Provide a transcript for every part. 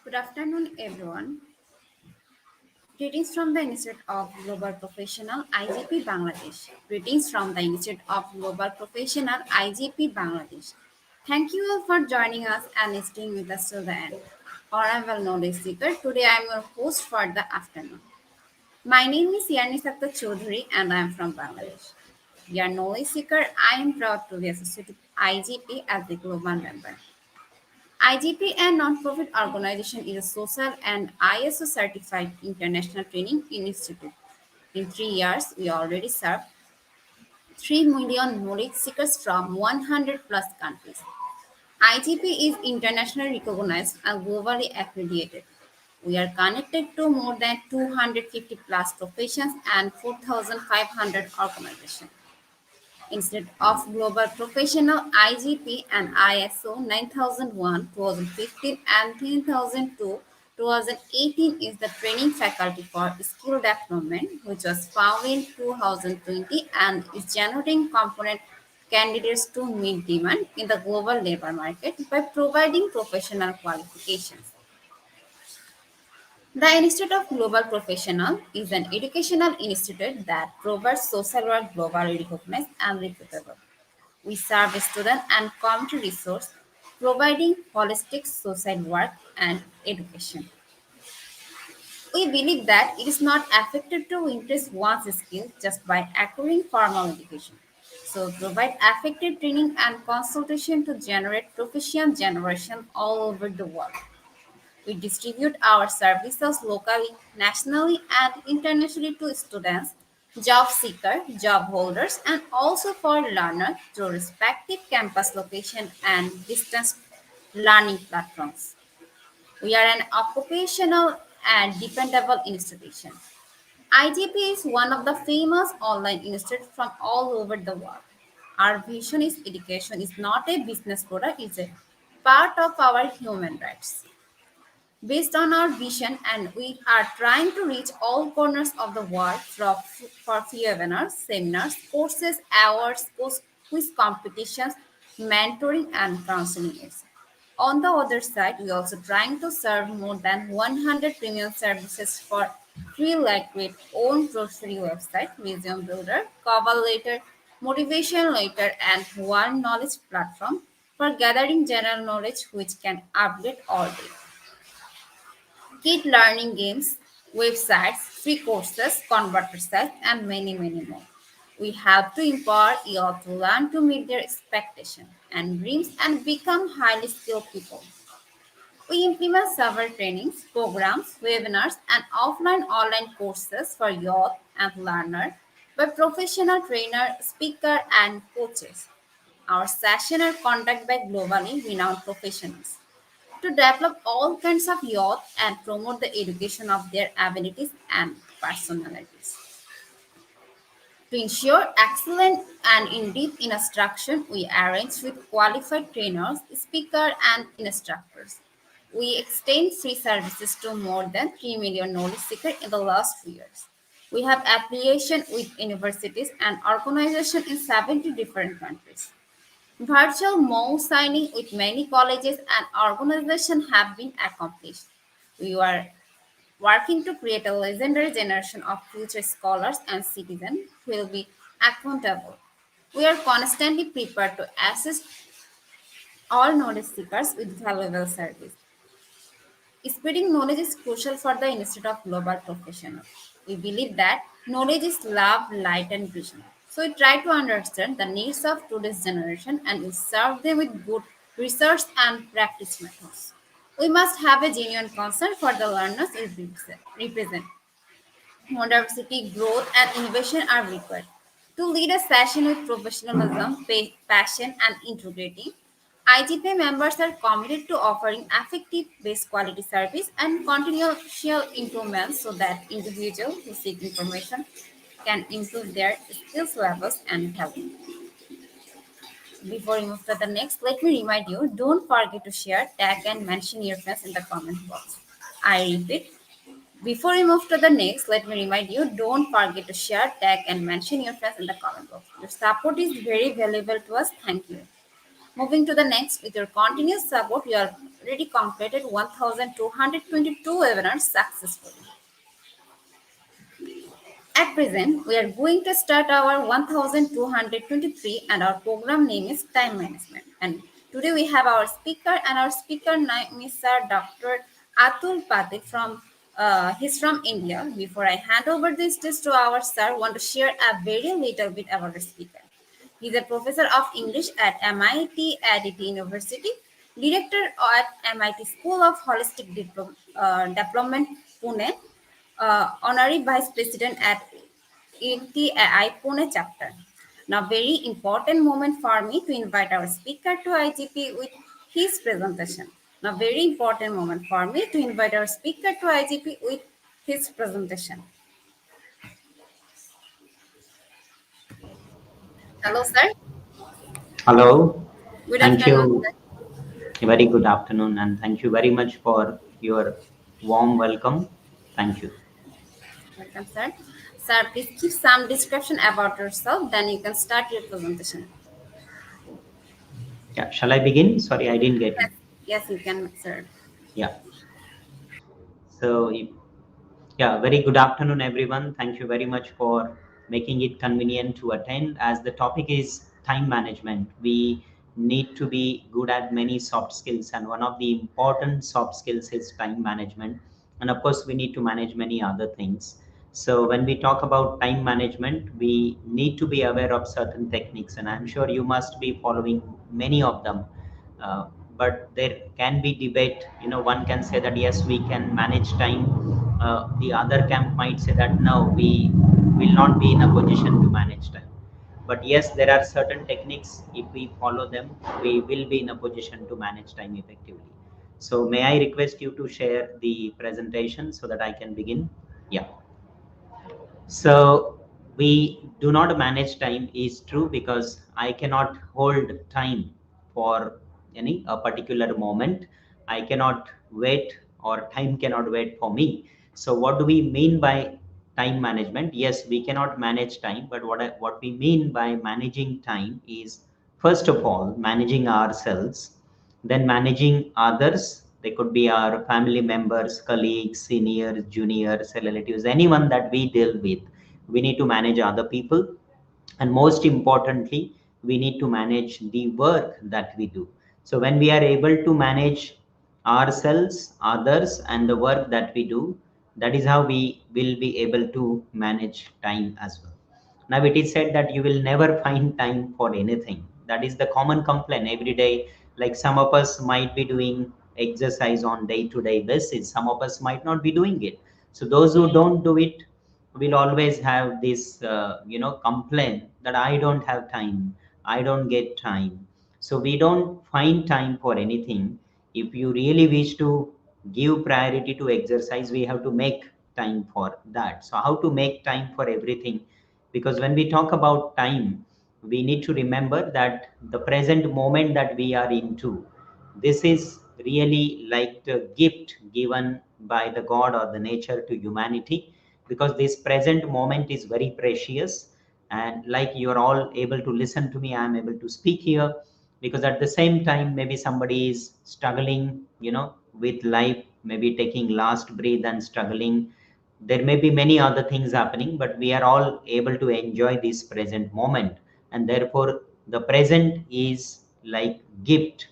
Good afternoon, everyone. Greetings from the Institute of Global Professional IGP Bangladesh. Greetings from the Institute of Global Professional IGP Bangladesh. Thank you all for joining us and staying with us till the end. Honorable Knowledge Seeker, today I am your host for the afternoon. My name is Yani Sakta Chaudhary and I am from Bangladesh. Dear Knowledge Seeker, I am proud to be associated with IGP as a global member. IGP, a non-profit organization, is a social and ISO certified international training institute. In 3 years, we already served 3 million knowledge seekers from 100 plus countries. IGP is internationally recognized and globally accredited. We are connected to more than 250 plus professions and 4,500 organizations. Instead of Global Professional IGP and ISO 9001 2015 and 10002 2018 is the training faculty for skill development, which was founded in 2020 and is generating component candidates to meet demand in the global labor market by providing professional qualifications. The Institute of Global Professional is an educational institute that provides social work globally recognized and reputable. We serve student and community resource, providing holistic social work and education. We believe that it is not effective to increase one's skill just by acquiring formal education. So provide effective training and consultation to generate proficient generation all over the world. We distribute our services locally, nationally, and internationally to students, job seekers, job holders, and also for learners through respective campus location and distance learning platforms. We are an occupational and dependable institution. IGP is one of the famous online institutes from all over the world. Our vision is education is not a business product, it's a part of our human rights based on our vision, and we are trying to reach all corners of the world for free webinars, seminars, courses, awards, quiz competitions, mentoring, and counseling aids. On the other side, we also trying to serve more than 100 premium services for free, like create own grocery website, resume builder, cover letter, motivation letter, and one knowledge platform for gathering general knowledge which can update all day. Kid learning games, websites, free courses, converter sites, and many, many more. We have to empower you all to learn to meet their expectations and dreams and become highly skilled people. We implement several trainings, programs, webinars, and offline online courses for youth and learners by professional trainer, speaker, and coaches. Our sessions are conducted by globally renowned professionals to develop all kinds of youth and promote the education of their abilities and personalities. To ensure excellent and in-depth instruction, we arrange with qualified trainers, speakers, and instructors. We extend free services to more than 3 million knowledge seekers in the last 2 years. We have affiliation with universities and organizations in 70 different countries. Virtual MOU signing with many colleges and organizations have been accomplished. We are working to create a legendary generation of future scholars and citizens who will be accountable. We are constantly prepared to assist all knowledge seekers with valuable service. Spreading knowledge is crucial for the Institute of Global Professionals. We believe that knowledge is love, light, and vision. So we try to understand the needs of today's generation and we serve them with good research and practice methods. We must have a genuine concern for the learners we represent. Diversity, growth, and innovation are required. To lead a session with professionalism, passion, and integrity, IGP members are committed to offering effective base quality service and continuous improvements so that individuals who seek information can improve their skills levels and health. Before we move to the next, let me remind you, don't forget to share, tag, and mention your friends in the comment box. I repeat, before we move to the next, let me remind you, don't forget to share, tag, and mention your friends in the comment box. Your support is very valuable to us. Thank you. Moving to the next, with your continuous support, we have already completed 1,222 webinars successfully. At present, we are going to start our 1,223 and our program name is Time Management. And today we have our speaker and our speaker name is Sir Dr. Atul Patil from he's from India. Before I hand over this to our sir, I want to share a very little bit about the speaker. He's a professor of English at MIT Aditi University, director at MIT School of Holistic Development, Pune, honorary vice president at NTI Pune chapter. Now, very important moment for me to invite our speaker to IGP with his presentation. Now, very important moment for me to invite our speaker to IGP with his presentation. Hello, sir. Hello, Good thank afternoon, you. sir. Very good afternoon, and thank you very much for your warm welcome. Thank you. Welcome, sir. Sir, please give some description about yourself, then you can start your presentation. Yeah, shall I begin? Sorry, I didn't get you. Yes, yes, you can, sir. Yeah. So, yeah, very good afternoon, everyone. Thank you very much for making it convenient to attend. As the topic is time management, we need to be good at many soft skills, and one of the important soft skills is time management. And of course, we need to manage many other things. So, when we talk about time management, we need to be aware of certain techniques, and I'm sure you must be following many of them. Uh, but there can be debate. One can say that yes, we can manage time. The other camp might say that no, we will not be in a position to manage time. But yes, there are certain techniques. If we follow them, we will be in a position to manage time effectively. So may I request you to share the presentation so that I can begin? Yeah. So we do not manage time is true because I cannot hold time for any a particular moment. I cannot wait or time cannot wait for me. So what do we mean by time management? Yes, we cannot manage time, but what we mean by managing time is first of all managing ourselves, then managing others. They could be our family members, colleagues, seniors, juniors, relatives, anyone that we deal with. We need to manage other people. And most importantly, we need to manage the work that we do. So when we are able to manage ourselves, others, and the work that we do, that is how we will be able to manage time as well. Now, it is said that you will never find time for anything. That is the common complaint every day. Like some of us might be doing exercise on day-to-day basis, some of us might not be doing it. So those who don't do it will always have this, complaint that I don't have time, I don't get time. So we don't find time for anything. If you really wish to give priority to exercise, we have to make time for that. So how to make time for everything? Because when we talk about time, we need to remember that the present moment that we are into, this is really like the gift given by the God or the nature to humanity, because this present moment is very precious. And like you are all able to listen to me, I am able to speak here, because at the same time maybe somebody is struggling, with life, maybe taking last breath and struggling. There may be many other things happening, but we are all able to enjoy this present moment. And therefore the present is like gift.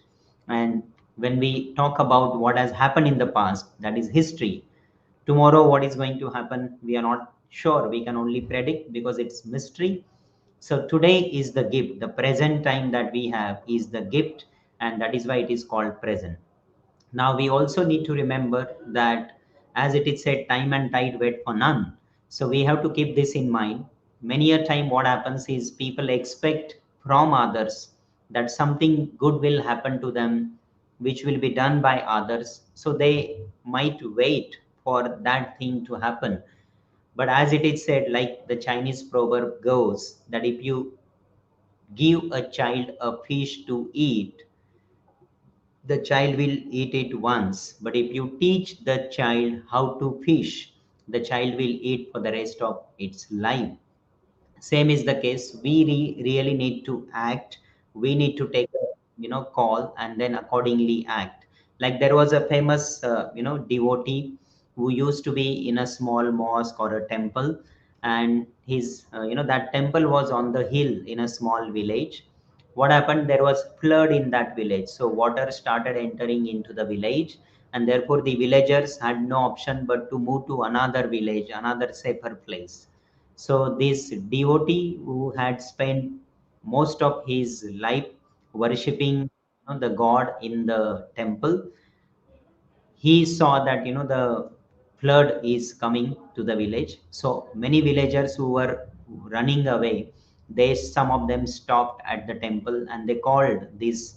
And when we talk about what has happened in the past, that is history. Tomorrow what is going to happen, we are not sure, we can only predict because it's mystery. So today is the gift, the present time that we have is the gift, and that is why it is called present. Now we also need to remember that, as it is said, time and tide wait for none. So we have to keep this in mind. Many a time what happens is people expect from others that something good will happen to them, which will be done by others. So they might wait for that thing to happen. But as it is said, like the Chinese proverb goes, that if you give a child a fish to eat, the child will eat it once. But if you teach the child how to fish, the child will eat for the rest of its life. Same is the case. We really need to act. We need to take a call and then accordingly act. Like there was a famous devotee who used to be in a small mosque or a temple, and his that temple was on the hill in a small village. What happened, there was flood in that village, so water started entering into the village, and therefore the villagers had no option but to move to another village, another safer place. So this devotee who had spent most of his life worshipping the god in the temple, he saw that the flood is coming to the village. So many villagers who were running away, they, some of them stopped at the temple and they called this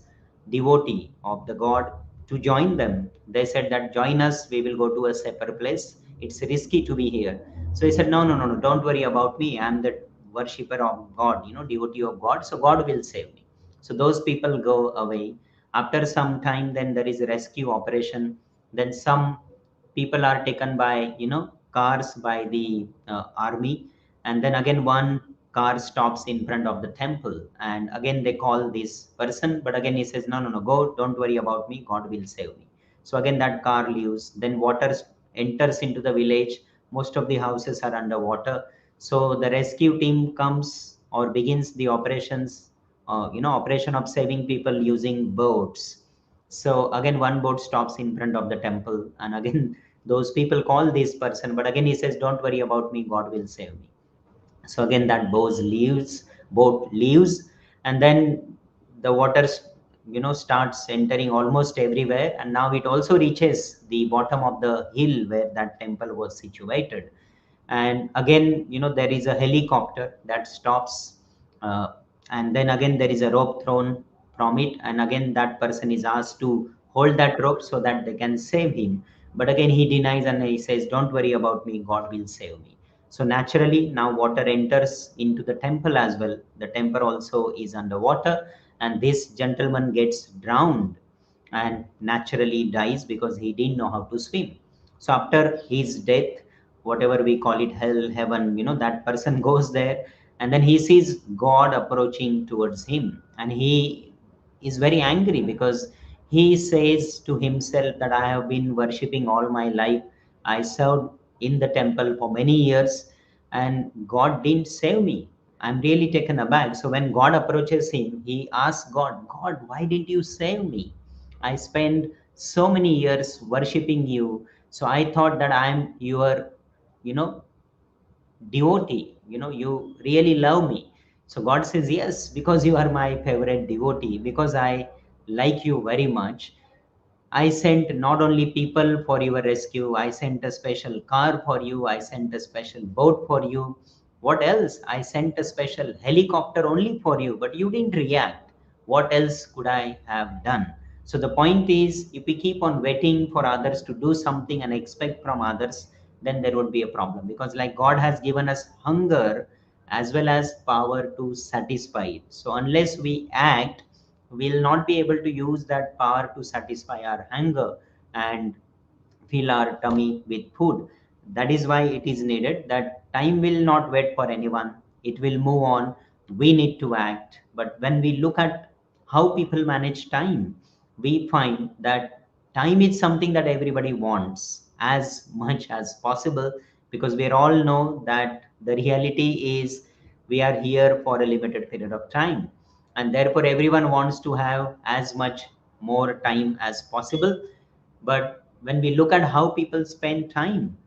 devotee of the god to join them. They said that join us, we will go to a safer place, it's risky to be here. So he said, no, no, no, no, don't worry about me, I'm the worshipper of god, devotee of god, so god will save me. So those people go away. After some time, then there is a rescue operation. Then some people are taken by cars by the army, and then again one car stops in front of the temple, and again they call this person, but again he says, no, no, no, go, don't worry about me, god will save me. So again that car leaves, then water enters into the village, most of the houses are underwater. So the rescue team comes or begins the operations, operation of saving people using boats. So again one boat stops in front of the temple, and again those people call this person, but again he says, don't worry about me, god will save me. So again that boat leaves, and then the water starts entering almost everywhere, and now it also reaches the bottom of the hill where that temple was situated. And again there is a helicopter that stops, uh, and then again there is a rope thrown from it, and again that person is asked to hold that rope so that they can save him. But again he denies and he says, don't worry about me, god will save me. So naturally now water enters into the temple as well, the temple also is underwater, and this gentleman gets drowned and naturally dies because he didn't know how to swim. So after his death, whatever we call it, hell, heaven, that person goes there, and then he sees god approaching towards him, and he is very angry because he says to himself that I have been worshipping all my life, I served in the temple for many years, and god didn't save me. I'm really taken aback. So when god approaches him, he asks god, god, why didn't you save me? I spent so many years worshiping you, so I thought that I'm your you know devotee, you really love me. So god says, yes, because you are my favorite devotee, because I like you very much, I sent not only people for your rescue, I sent a special car for you, I sent a special boat for you. What else? I sent a special helicopter only for you, but you didn't react. What else could I have done? So the point is, if we keep on waiting for others to do something and expect from others, then there would be a problem, because like god has given us hunger as well as power to satisfy it. So unless we act, we'll not be able to use that power to satisfy our hunger and fill our tummy with food. That is why it is needed that time will not wait for anyone. It will move on. We need to act. But when we look at how people manage time, we find that time is something that everybody wants as much as possible, because we all know that the reality is we are here for a limited period of time, and therefore everyone wants to have as much more time as possible. But when we look at how people spend time,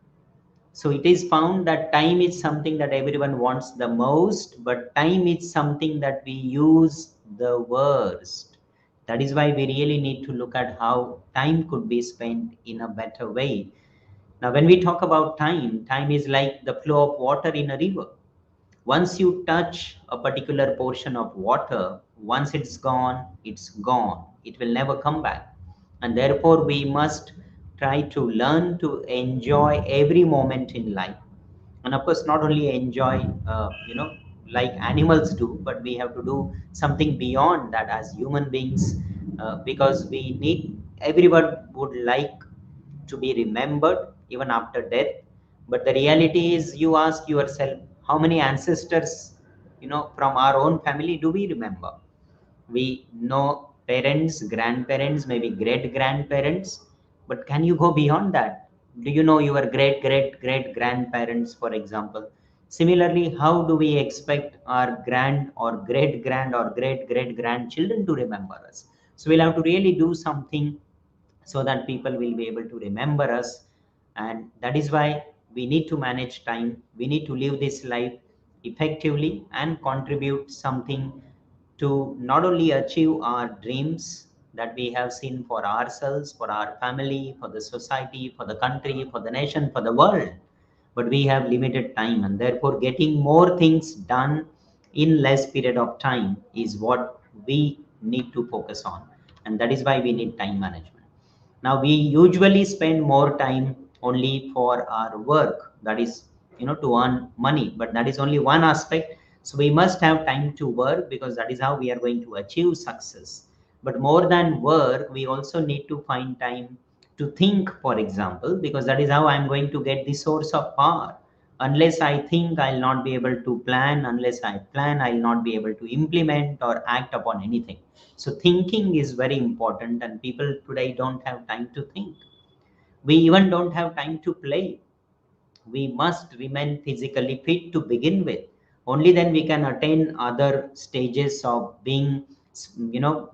so it is found that time is something that everyone wants the most, but time is something that we use the worst. That is why we really need to look at how time could be spent in a better way. Now, when we talk about time, time is like the flow of water in a river. Once you touch a particular portion of water, once it's gone. It will never come back. And therefore, we must try to learn to enjoy every moment in life. And of course, not only enjoy, like animals do, but we have to do something beyond that as human beings, because we need, everyone would like to be remembered even after death. But the reality is, you ask yourself, how many ancestors, from our own family do we remember? We know parents, grandparents, maybe great grandparents, but can you go beyond that? Do you know your great great great grandparents, for example? Similarly, how do we expect our grand or great grand or great great grandchildren to remember us? So we'll have to really do something so that people will be able to remember us. And that is why we need to manage time. We need to live this life effectively and contribute something to not only achieve our dreams that we have seen for ourselves, for our family, for the society, for the country, for the nation, for the world, but we have limited time, and therefore getting more things done in less period of time is what we need to focus on. And that is why we need time management. Now, we usually spend more time only for our work, that is, to earn money, but that is only one aspect. So we must have time to work, because that is how we are going to achieve success. But more than work, we also need to find time to think, for example, because that is how I'm going to get the source of power. Unless I think, I'll not be able to plan. Unless I plan, I'll not be able to implement or act upon anything. So thinking is very important, and people today don't have time to think. We even don't have time to play. We must remain physically fit to begin with. Only then we can attain other stages of being,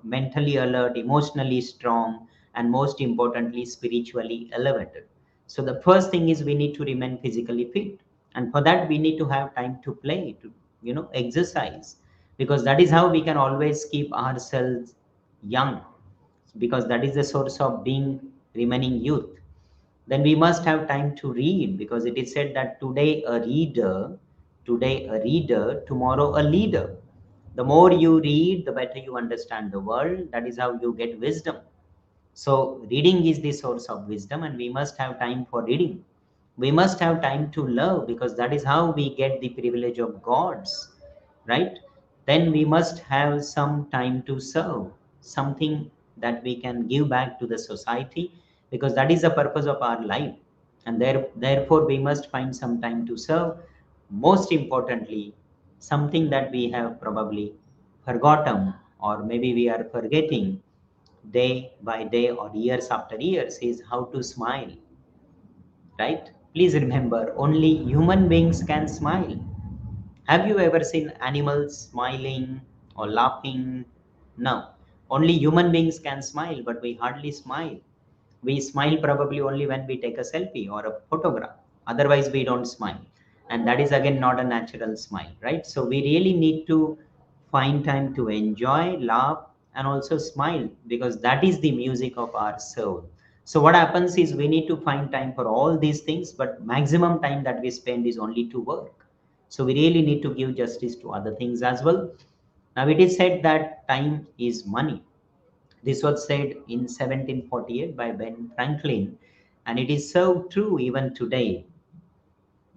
mentally alert, emotionally strong, and most importantly, spiritually elevated. So the first thing is we need to remain physically fit, and for that we need to have time to play, to exercise, because that is how we can always keep ourselves young, because that is the source of being remaining youth. Then we must have time to read, because it is said that today a reader, tomorrow a leader. The more you read, the better you understand the world. That is how you get wisdom. So reading is the source of wisdom, and we must have time for reading. We must have time to love, because that is how we get the privilege of gods, right? Then we must have some time to serve, something that we can give back to the society, because that is the purpose of our life. And therefore we must find some time to serve. Most importantly, something that we have probably forgotten, or maybe we are forgetting day by day or years after years, is how to smile, right? Please remember, only human beings can smile. Have you ever seen animals smiling or laughing? No. Only human beings can smile, but we hardly smile. We smile probably only when we take a selfie or a photograph. Otherwise, we don't smile. And that is again not a natural smile, right? So we really need to find time to enjoy, laugh, and also smile, because that is the music of our soul. So what happens is we need to find time for all these things, but maximum time that we spend is only to work. So we really need to give justice to other things as well. Now it is said that time is money. This was said in 1748 by Ben Franklin, and it is so true even today.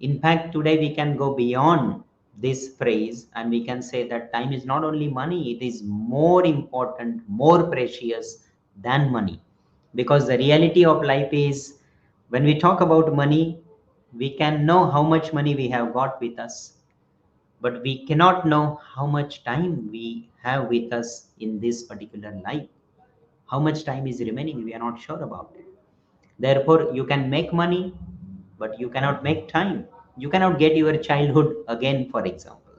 In fact, today we can go beyond this phrase, and we can say that time is not only money, it is more important, more precious than money. Because the reality of life is, when we talk about money, we can know how much money we have got with us, but we cannot know how much time we have with us in this particular life. How much time is remaining, we are not sure about it. Therefore, you can make money, but you cannot make time. You cannot get your childhood again, for example.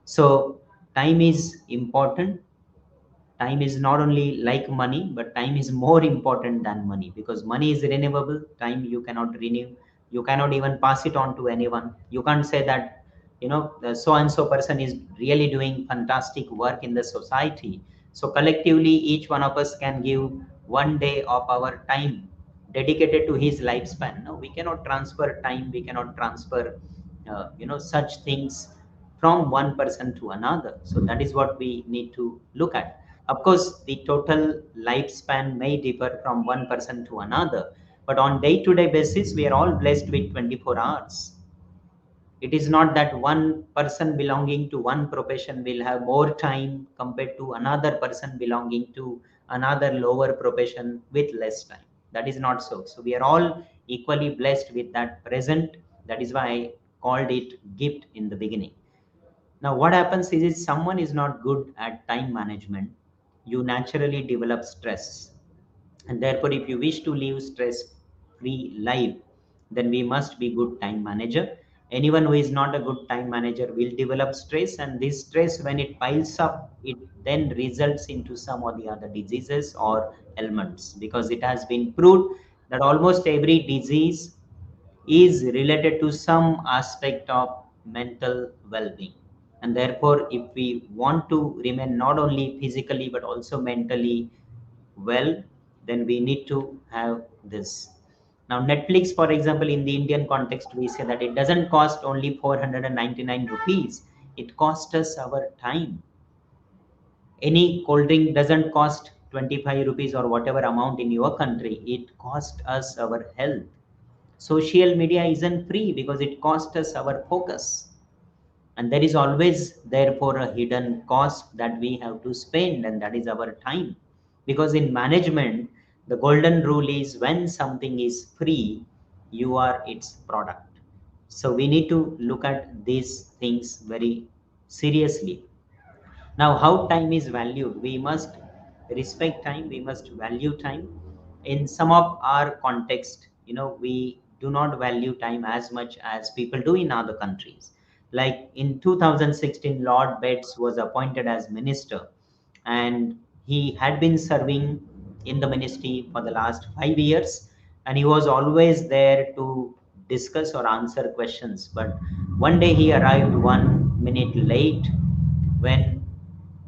So, time is important. Time is not only like money, but time is more important than money, because money is renewable. Time you cannot renew. You cannot even pass it on to anyone. You can't say that, the so and so person is really doing fantastic work in the society, so collectively each one of us can give 1 day of our time dedicated to his lifespan. No, we cannot transfer time. We cannot transfer such things from one person to another. So that is what we need to look at. Of course, the total lifespan may differ from one person to another, but on day-to-day basis, we are all blessed with 24 hours. It is not that one person belonging to one profession will have more time compared to another person belonging to another lower profession with less time. That is not so. So we are all equally blessed with that present. That is why I called it gift in the beginning. Now, what happens is someone is not good at time management, you naturally develop stress. And therefore, if you wish to live stress free life, then we must be good time manager. Anyone who is not a good time manager will develop stress, and this stress, when it piles up, it then results into some or the other diseases or ailments, because it has been proved that almost every disease is related to some aspect of mental well-being. And therefore, if we want to remain not only physically but also mentally well, then we need to have this. Now, Netflix, for example, in the Indian context, we say that it doesn't cost only 499 rupees, it costs us our time. Any cold drink doesn't cost 25 rupees or whatever amount in your country, it costs us our health. Social media isn't free because it costs us our focus. And there is always, therefore, a hidden cost that we have to spend, and that is our time. Because in management, the golden rule is when something is free, you are its product. So we need to look at these things very seriously. Now, how time is valued? We must respect time, we must value time. In some of our context, we do not value time as much as people do in other countries. Like in 2016, Lord Bates was appointed as minister, and he had been serving in the ministry for the last 5 years, and he was always there to discuss or answer questions. But one day he arrived 1 minute late, when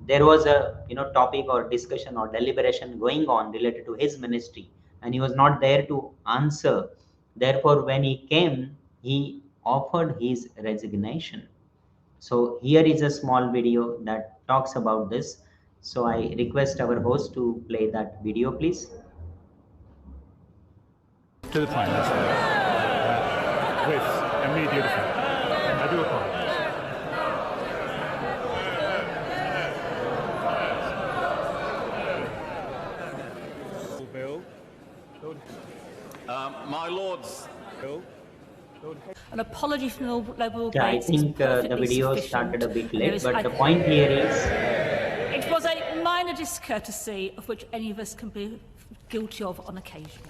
there was a topic or discussion or deliberation going on related to his ministry, and he was not there to answer. Therefore, when he came, he offered his resignation. So here is a small video that talks about this. So I request our host to play that video, please. To the Prime Minister with immediate effect. I do apologise. Bill. My Lords. Bill. An apology from the Liberal Yeah, I Bates is think the perfectly video sufficient. started a bit There late, is- but I- the point here is, It was a minor discourtesy of which any of us can be guilty of on occasion.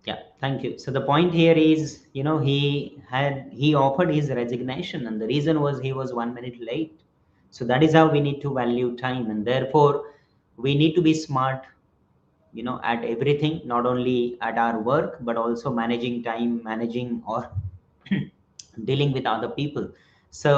yeah, thank you. So the point here is, he offered his resignation, and the reason was he was 1 minute late. So that is how we need to value time, and therefore we need to be smart, at everything, not only at our work, but also managing time, managing or dealing with other people. So,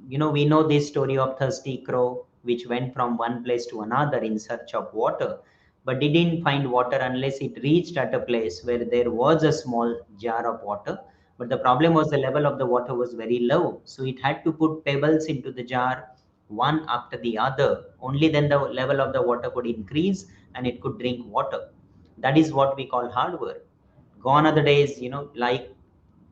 we know this story of thirsty crow, which went from one place to another in search of water, but didn't find water unless it reached at a place where there was a small jar of water. But the problem was the level of the water was very low. So it had to put pebbles into the jar one after the other. Only then the level of the water could increase and it could drink water. That is what we call hard work. Gone are the days, like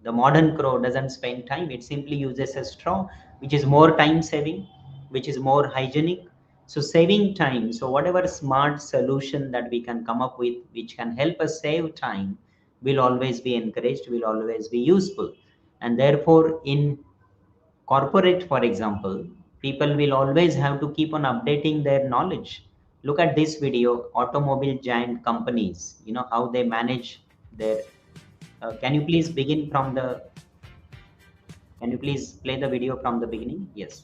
The modern crow doesn't spend time. It simply uses a straw, which is more time saving, which is more hygienic. So saving time. So whatever smart solution that we can come up with, which can help us save time, will always be encouraged, will always be useful. And therefore, in corporate, for example, people will always have to keep on updating their knowledge. Look at this video, automobile giant companies, how they manage their. Can you please begin from the? Can you please play the video from the beginning? Yes.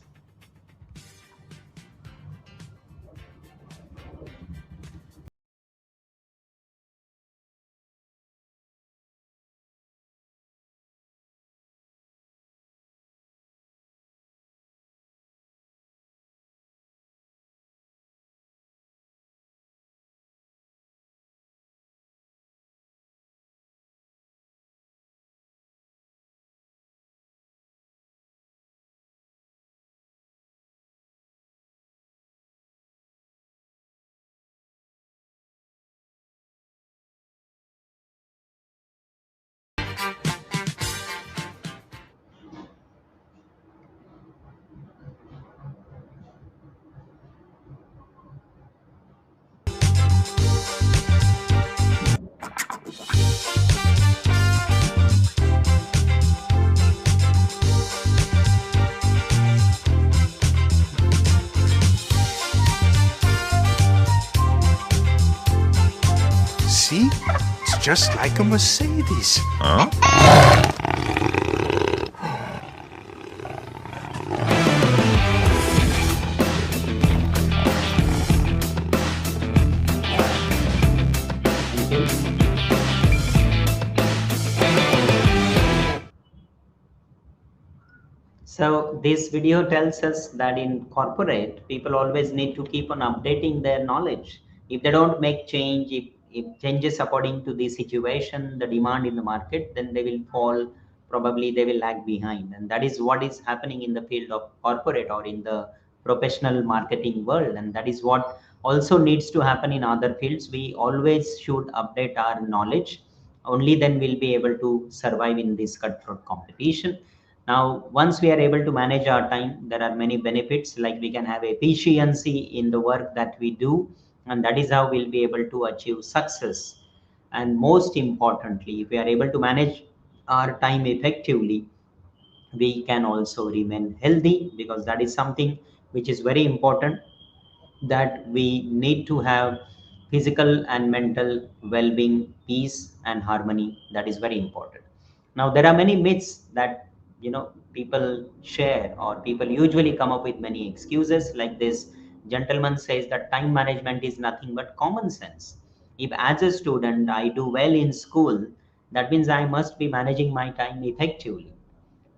See? It's just like a Mercedes. Huh? So this video tells us that in corporate, people always need to keep on updating their knowledge. If they don't make change, if changes according to the situation, the demand in the market, then they will fall, probably they will lag behind. And that is what is happening in the field of corporate or in the professional marketing world. And that is what also needs to happen in other fields. We always should update our knowledge. Only then we'll be able to survive in this cutthroat competition. Now, once we are able to manage our time, there are many benefits, like we can have efficiency in the work that we do, and that is how we'll be able to achieve success. And most importantly, if we are able to manage our time effectively, we can also remain healthy, because that is something which is very important, that we need to have physical and mental well-being, peace and harmony. That is very important. Now there are many myths that people share, or people usually come up with many excuses. Like this gentleman says that time management is nothing but common sense. If as a student I do well in school, that means I must be managing my time effectively.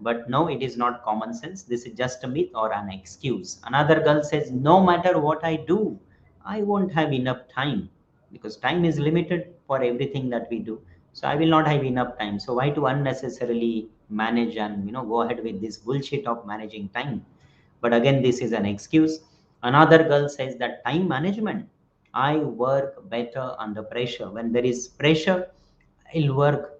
But no, it is not common sense. This is just a myth or an excuse. Another girl says, no matter what I do, I won't have enough time, because time is limited for everything that we do. So I will not have enough time. So why to unnecessarily manage and go ahead with this bullshit of managing time? But again, this is an excuse. Another girl says that time management, I work better under pressure. When there is pressure, I'll work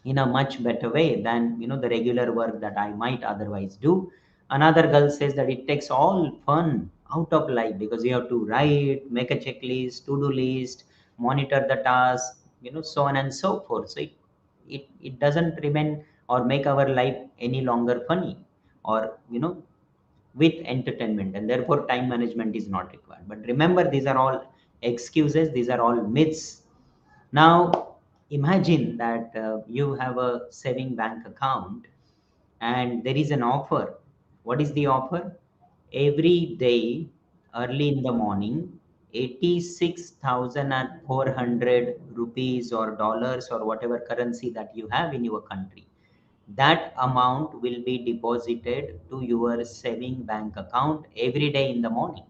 in a much better way than the regular work that I might otherwise do. Another girl says that it takes all fun out of life, because you have to write, make a checklist, to-do list, monitor the task, so on and so forth. So it doesn't remain or make our life any longer funny, or with entertainment, and therefore time management is not required. But remember, these are all excuses, these are all myths. Now, imagine that you have a saving bank account and there is an offer. What is the offer? Every day, early in the morning, 86,400 rupees or dollars or whatever currency that you have in your country. That amount will be deposited to your saving bank account every day in the morning.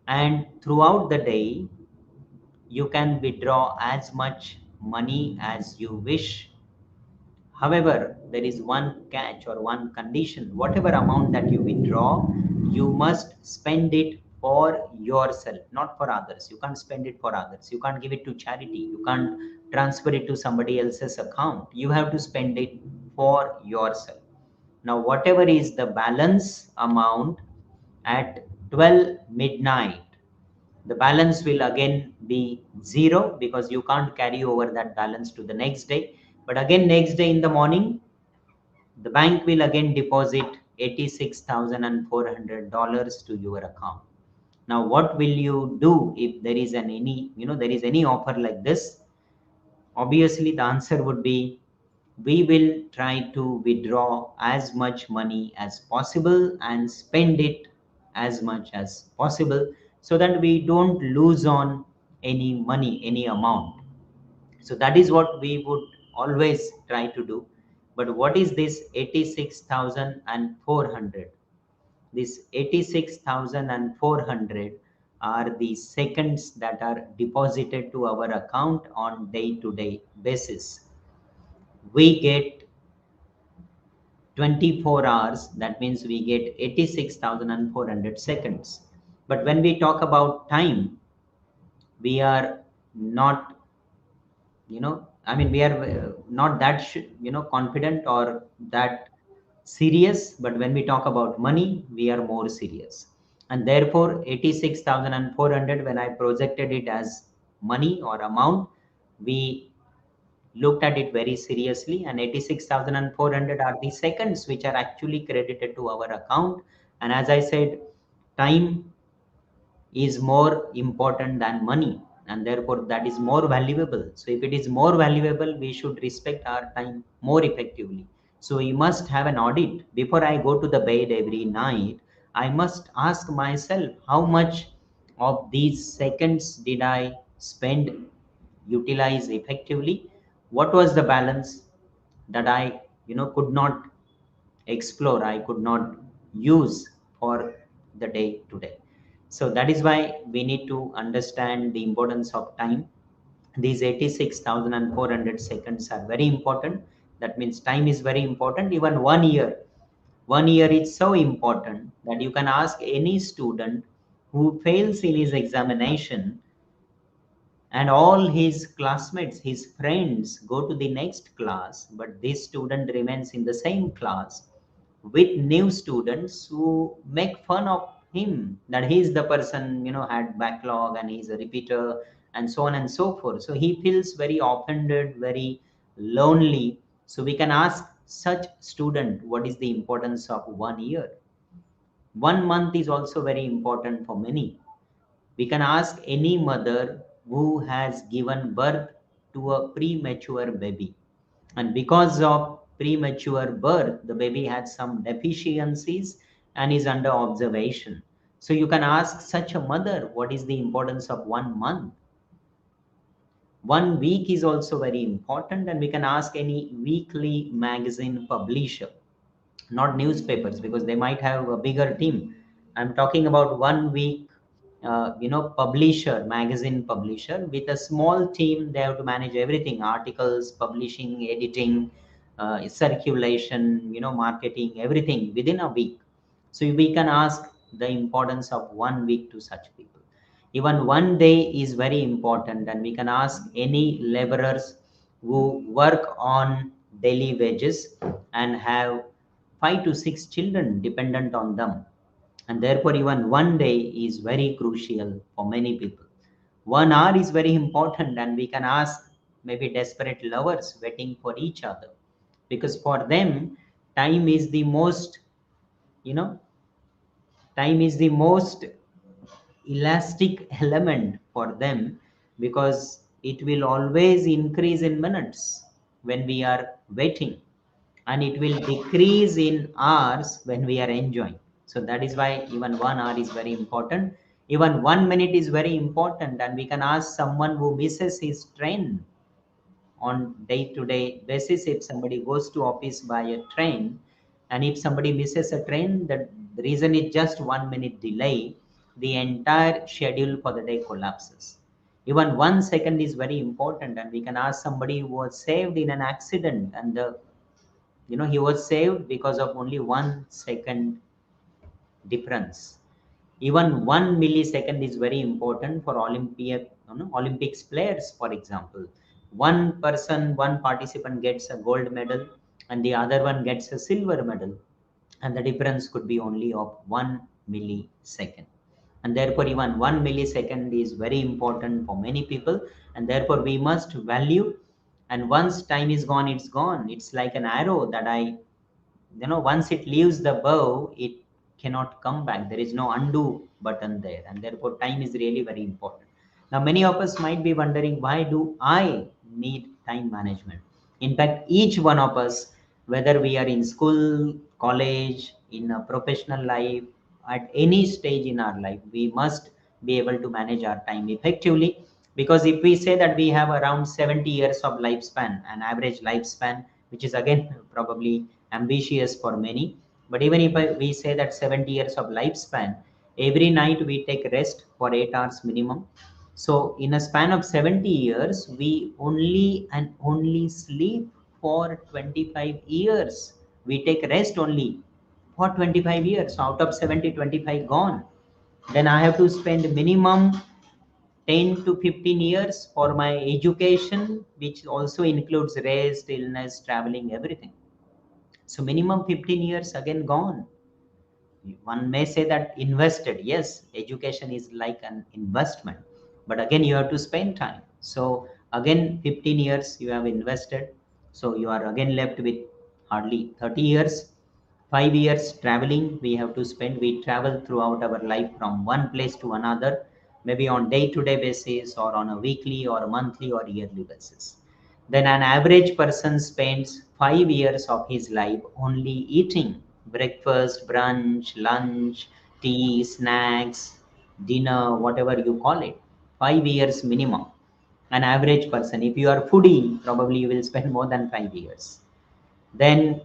And throughout the day, you can withdraw as much money as you wish. However, there is one catch or one condition. Whatever amount that you withdraw, you must spend it for yourself, not for others. You can't spend it for others. You can't give it to charity. You can't transfer it to somebody else's account. You have to spend it for yourself. Now, whatever is the balance amount at 12 midnight, the balance will again be zero because you can't carry over that balance to the next day. But again, next day in the morning, the bank will again deposit $86,400 to your account. Now, what will you do if there is there is any offer like this? Obviously, the answer would be we will try to withdraw as much money as possible and spend it as much as possible so that we don't lose on any money, any amount. So that is what we would always try to do. But what is this 86,400? This 86,400 are the seconds that are deposited to our account on day-to-day basis. We get 24 hours, that means we get 86,400 seconds. But when we talk about time, we are not, we are not that, confident or that serious. But when we talk about money, we are more serious. And therefore, 86,400, when I projected it as money or amount, we looked at it very seriously, and 86,400 are the seconds which are actually credited to our account. And as I said, time is more important than money, and therefore that is more valuable. So if it is more valuable, we should respect our time more effectively. So we must have an audit before I go to the bed every night. I must ask myself, how much of these seconds did I spend, utilize effectively? What was the balance that I could not explore, I could not use for the day to day? So that is why we need to understand the importance of time. These 86,400 seconds are very important. That means time is very important. Even 1 year, 1 year is so important that you can ask any student who fails in his examination, and all his classmates, his friends go to the next class, but this student remains in the same class with new students who make fun of him that he is the person had backlog and he's a repeater, and so on and so forth. So he feels very offended, very lonely. So we can ask such student, what is the importance of 1 year? 1 month is also very important for many. We can ask any mother who has given birth to a premature baby, and because of premature birth, the baby had some deficiencies and is under observation. So you can ask such a mother, what is the importance of 1 month? 1 week is also very important, and we can ask any weekly magazine publisher, not newspapers, because they might have a bigger team. I'm talking about 1 week publisher, magazine publisher with a small team. They have to manage everything: articles, publishing, editing, circulation, marketing, everything within a week. So we can ask the importance of 1 week to such people. Even 1 day is very important, and we can ask any laborers who work on daily wages and have 5 to 6 children dependent on them. And therefore, even 1 day is very crucial for many people. 1 hour is very important, and we can ask maybe desperate lovers waiting for each other, because for them, time is the most, you know, time is the most elastic element for them, because it will always increase in minutes when we are waiting, and it will decrease in hours when we are enjoying. So that is why even 1 hour is very important. Even 1 minute is very important, and we can ask someone who misses his train on day-to-day basis. If somebody goes to office by a train, and if somebody misses a train, the reason is just 1 minute delay, the entire schedule for the day collapses. Even 1 second is very important, and we can ask somebody who was saved in an accident, and he was saved because of only 1 second difference. Even 1 millisecond is very important for Olympics players. For example, one participant gets a gold medal, and the other one gets a silver medal, and the difference could be only of 1 millisecond. And therefore even 1 millisecond is very important for many people, and therefore we must value. And once time is gone, it's gone. It's like an arrow that once it leaves the bow, it cannot come back. There is no undo button there, and therefore time is really very important. Now many of us might be wondering, why do I need time management? In fact, each one of us, whether we are in school, college, in a professional life, at any stage in our life, we must be able to manage our time effectively. Because if we say that we have around 70 years of lifespan, an average lifespan, which is again probably ambitious for many, but even if we say that 70 years of lifespan, every night we take rest for 8 hours minimum. So in a span of 70 years, we only and only sleep for 25 years. We take rest only for 25 years. So out of 70, 25 gone. Then I have to spend minimum 10 to 15 years for my education, which also includes rest, illness, traveling, everything. So minimum 15 years again gone. One may say that invested. Yes, education is like an investment, but again you have to spend time. So again 15 years you have invested. So you are again left with hardly 30 years. 5 years traveling we have to spend. We travel throughout our life from one place to another, maybe on day-to-day basis or on a weekly or monthly or yearly basis. Then an average person spends 5 years of his life only eating breakfast, brunch, lunch, tea, snacks, dinner, whatever you call it. 5 years minimum. An average person. If you are foodie, probably you will spend more than 5 years. Then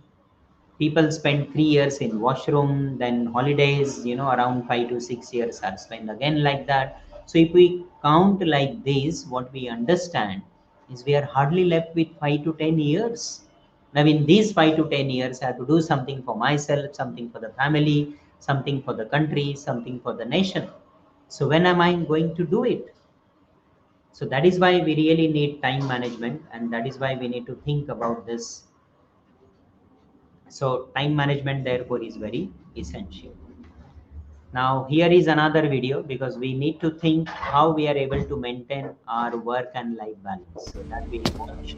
people spend 3 years in washroom. Then holidays, around 5 to 6 years are spent again like that. So if we count like this, what we understand is we are hardly left with 5 to 10 years. Now in these 5 to 10 years, I have to do something for myself, something for the family, something for the country, something for the nation. So when am I going to do it? So that is why we really need time management, and that is why we need to think about this. So time management therefore is very essential. Now here is another video, because we need to think how we are able to maintain our work and life balance. So that video watch.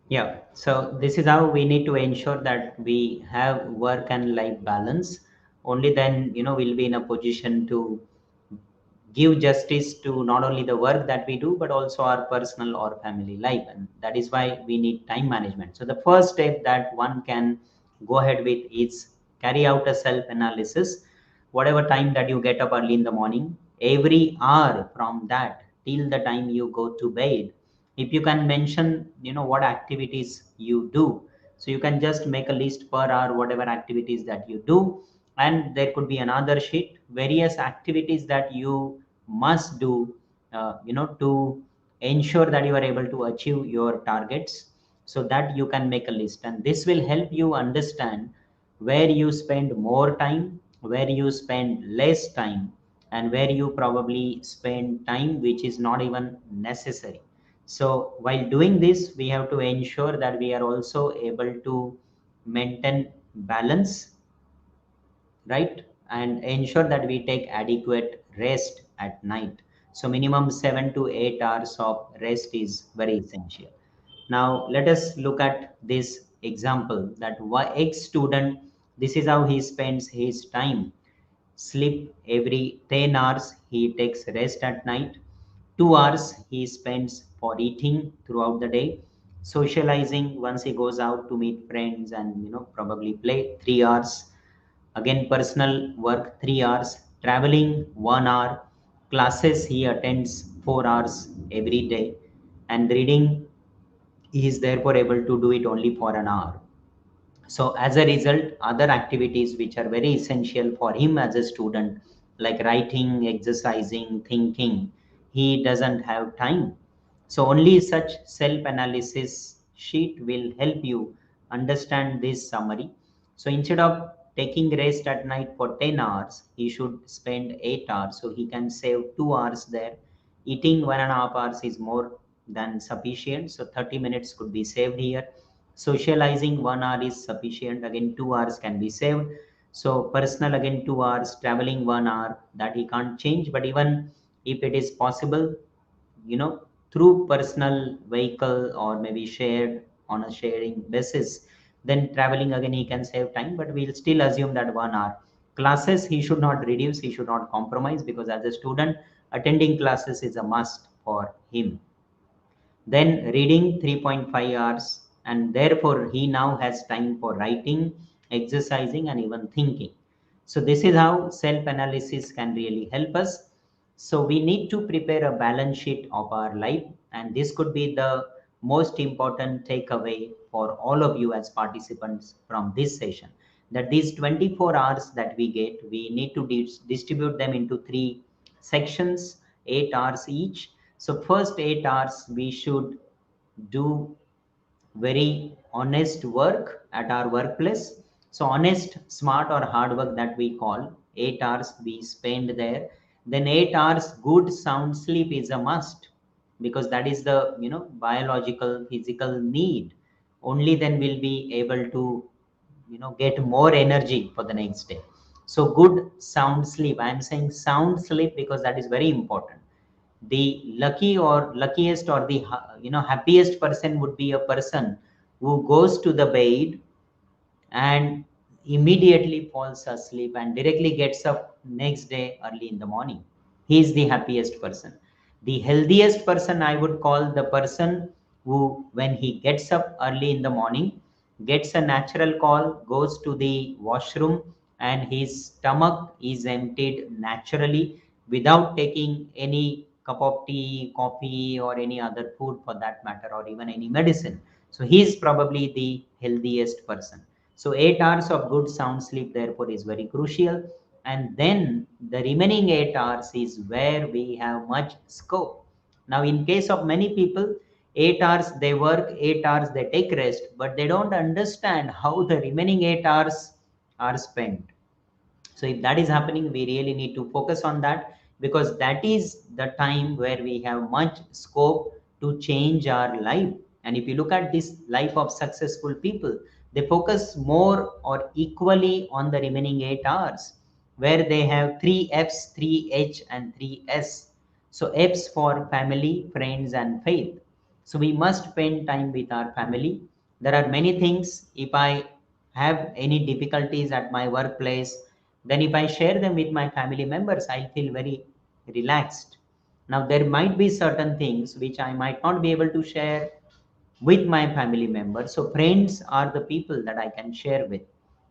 Yeah, so this is how we need to ensure that we have work and life balance. Only then, we'll be in a position to give justice to not only the work that we do, but also our personal or family life. And that is why we need time management. So the first step that one can go ahead with is carry out a self analysis. Whatever time that you get up early in the morning, every hour from that till the time you go to bed, if you can mention, what activities you do. So you can just make a list per hour, whatever activities that you do. And there could be another sheet, various activities that you must do, to ensure that you are able to achieve your targets, so that you can make a list. And this will help you understand where you spend more time, where you spend less time, and where you probably spend time which is not even necessary. So while doing this, we have to ensure that we are also able to maintain balance, right? And ensure that we take adequate rest at night. So minimum 7 to 8 hours of rest is very essential. Now let us look at this example that ex student, this is how he spends his time. Sleep every 10 hours, he takes rest at night. 2 hours he spends for eating throughout the day. Socializing, once he goes out to meet friends and probably play, 3 hours. Again, personal work 3 hours. Traveling 1 hour. Classes he attends 4 hours every day. And reading, he is therefore able to do it only for an hour. So as a result, other activities which are very essential for him as a student, like writing, exercising, thinking, he doesn't have time. So only such self analysis sheet will help you understand this summary. So instead of taking rest at night for 10 hours, he should spend 8 hours, so he can save 2 hours there. Eating 1.5 hours is more than sufficient, so 30 minutes could be saved here. Socializing 1 hour is sufficient, again 2 hours can be saved. So personal, again 2 hours. Traveling 1 hour, that he can't change, but even if it is possible, you know through personal vehicle or maybe shared on a sharing basis, then traveling again he can save time, but we'll still assume that 1 hour. Classes he should not reduce, he should not compromise, because as a student, attending classes is a must for him. Then reading 3.5 hours, and therefore he now has time for writing, exercising, and even thinking. So this is how self analysis can really help us. So we need to prepare a balance sheet of our life, and this could be the most important takeaway for all of you as participants from this session, that these 24 hours that we get, we need to distribute them into three sections, 8 hours each. So first 8 hours we should do very honest work at our workplace. So honest, smart, or hard work that we call, 8 hours we spend there. Then 8 hours good sound sleep is a must, because that is the biological physical need. Only then we'll be able to get more energy for the next day. So good sound sleep, I am saying sound sleep because that is very important. The lucky or luckiest or the happiest person would be a person who goes to the bed and immediately falls asleep and directly gets up next day early in the morning. He is the happiest person. The healthiest person I would call the person who, when he gets up early in the morning, gets a natural call, goes to the washroom, and his stomach is emptied naturally without taking any cup of tea, coffee, or any other food for that matter, or even any medicine. So he is probably the healthiest person. So 8 hours of good sound sleep therefore is very crucial. And then the remaining 8 hours is where we have much scope. Now in case of many people, 8 hours they work, 8 hours they take rest, but they don't understand how the remaining 8 hours are spent. So if that is happening, we really need to focus on that, because that is the time where we have much scope to change our life. And if you look at this life of successful people, they focus more or equally on the remaining 8 hours, where they have 3 F's, 3 H, and 3 S. So F's for family, friends, and faith. So we must spend time with our family. There are many things. If I have any difficulties at my workplace, then if I share them with my family members, I'll feel very relaxed. Now, there might be certain things which I might not be able to share with my family members. So, friends are the people that I can share with.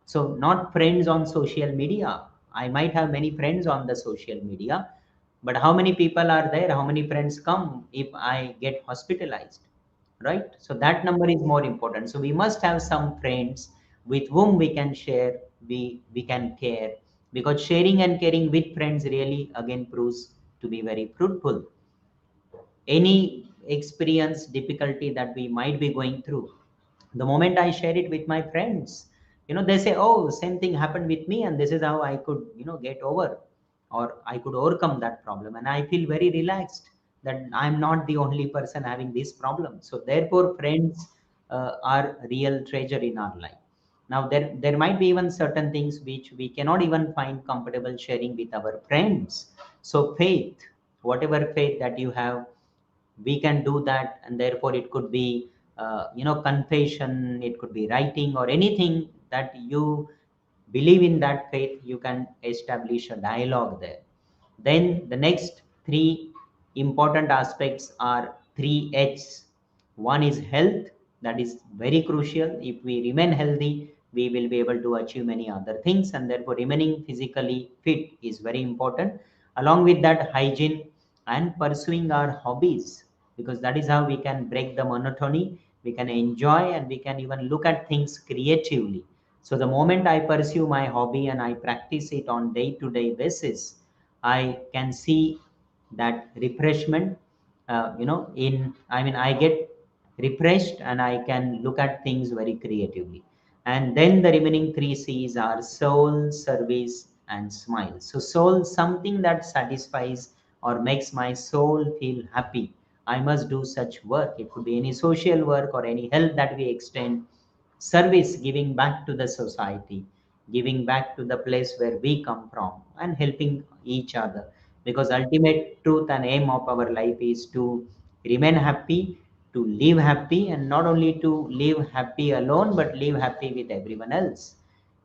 So, not friends on social media. I might have many friends on the social media, but how many people are there? How many friends come if I get hospitalized? Right? So, that number is more important. So, we must have some friends with whom we can share, we can care, because sharing and caring with friends really again proves to be very fruitful. Any experience difficulty that we might be going through, the moment I share it with my friends, they say, oh, same thing happened with me, and this is how I could get over, or I could overcome that problem, and I feel very relaxed that I'm not the only person having this problem. So therefore friends are real treasure in our life. Now there might be even certain things which we cannot even find comfortable sharing with our friends. So faith, whatever faith that you have, we can do that. And therefore it could be confession, it could be writing, or anything that you believe in that faith, you can establish a dialogue there. Then the next three important aspects are 3 H's. One is health, that is very crucial. If we remain healthy, we will be able to achieve many other things, and therefore remaining physically fit is very important. Along with that, hygiene and pursuing our hobbies, because that is how we can break the monotony, we can enjoy, and we can even look at things creatively. So the moment I pursue my hobby and I practice it on day-to-day basis, I can see that refreshment. I get refreshed and I can look at things very creatively. And then the remaining 3 C's are soul, service, and smile. So soul, something that satisfies or makes my soul feel happy. I must do such work. It could be any social work or any help that we extend. Service, giving back to the society, giving back to the place where we come from, and helping each other, because ultimate truth and aim of our life is to remain happy, to live happy, and not only to live happy alone, but live happy with everyone else.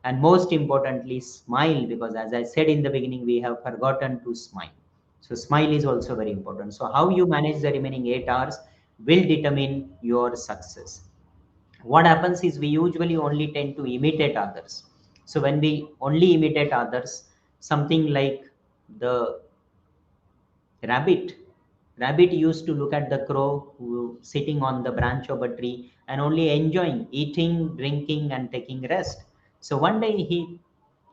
And most importantly, smile, because as I said in the beginning, we have forgotten to smile. So smile is also very important. So how you manage the remaining 8 hours will determine your success. What happens is we usually only tend to imitate others. So when we only imitate others, something like the rabbit, rabbit used to look at the crow who sitting on the branch of a tree and only enjoying eating, drinking, and taking rest. So one day he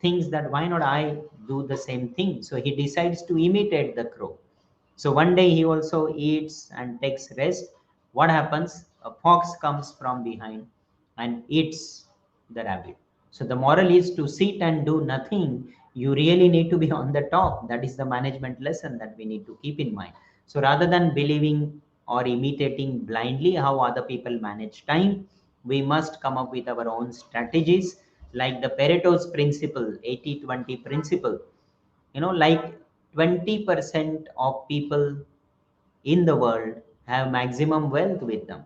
thinks that why not I do the same thing? So he decides to imitate the crow. So one day he also eats and takes rest. What happens? A fox comes from behind and eats the rabbit. So the moral is to sit and do nothing. You really need to be on the top. That is the management lesson that we need to keep in mind. So rather than believing or imitating blindly how other people manage time, we must come up with our own strategies, like the Pareto's principle, 80-20 principle. Like 20% of people in the world have maximum wealth with them.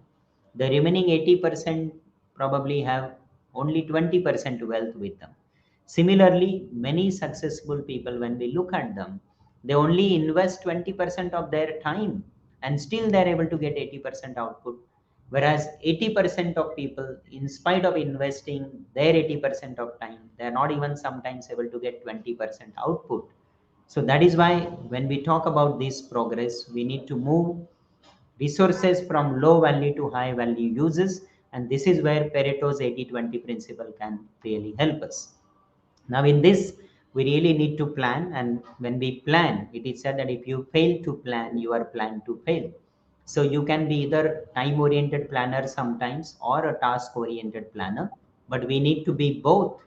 The remaining 80% probably have only 20% wealth with them. Similarly, many successful people, when we look at them, they only invest 20% of their time, and still they're able to get 80% output. Whereas 80% of people, in spite of investing their 80% of time, they're not even sometimes able to get 20% output. So that is why when we talk about this progress, we need to move resources from low value to high value uses. And this is where Pareto's 80-20 principle can really help us. Now in this, we really need to plan. And when we plan, it is said that if you fail to plan, you are planned to fail. So you can be either time oriented planner sometimes or a task oriented planner, but we need to be both.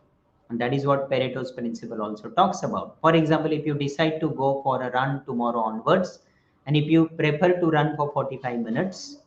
And that is what Pareto's principle also talks about. For example, if you decide to go for a run tomorrow onwards, And if you prefer to run for 45 minutes,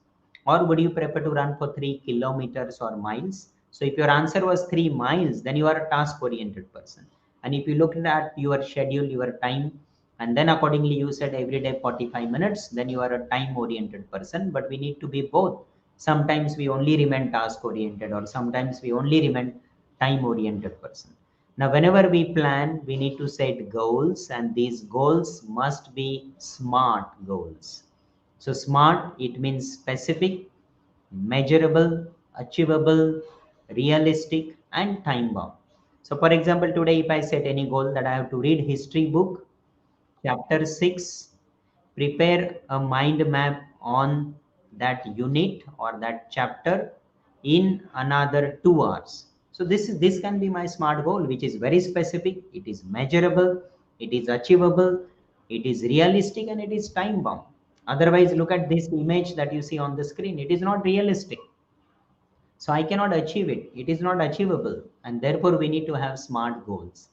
or would you prefer to run for 3 kilometers or miles? So if your answer was 3 miles, then you are a task oriented person. And if you looked at your schedule, your time, and then accordingly you said every day 45 minutes, then you are a time oriented person. But we need to be both. Sometimes we only remain task oriented, or sometimes we only remain time oriented person. Now, whenever we plan, we need to set goals, and these goals must be SMART goals. So, SMART, it means specific, measurable, achievable, realistic, and time bound. So, for example, today, if I set any goal that I have to read history book, chapter 6, prepare a mind map on that unit or that chapter in another 2 hours. So this can be my SMART goal, which is very specific, it is measurable, it is achievable, it is realistic, and it is time bound. Otherwise, look at this image that you see on the screen. It is not realistic, so I cannot achieve it. It is not achievable, and therefore we need to have SMART goals.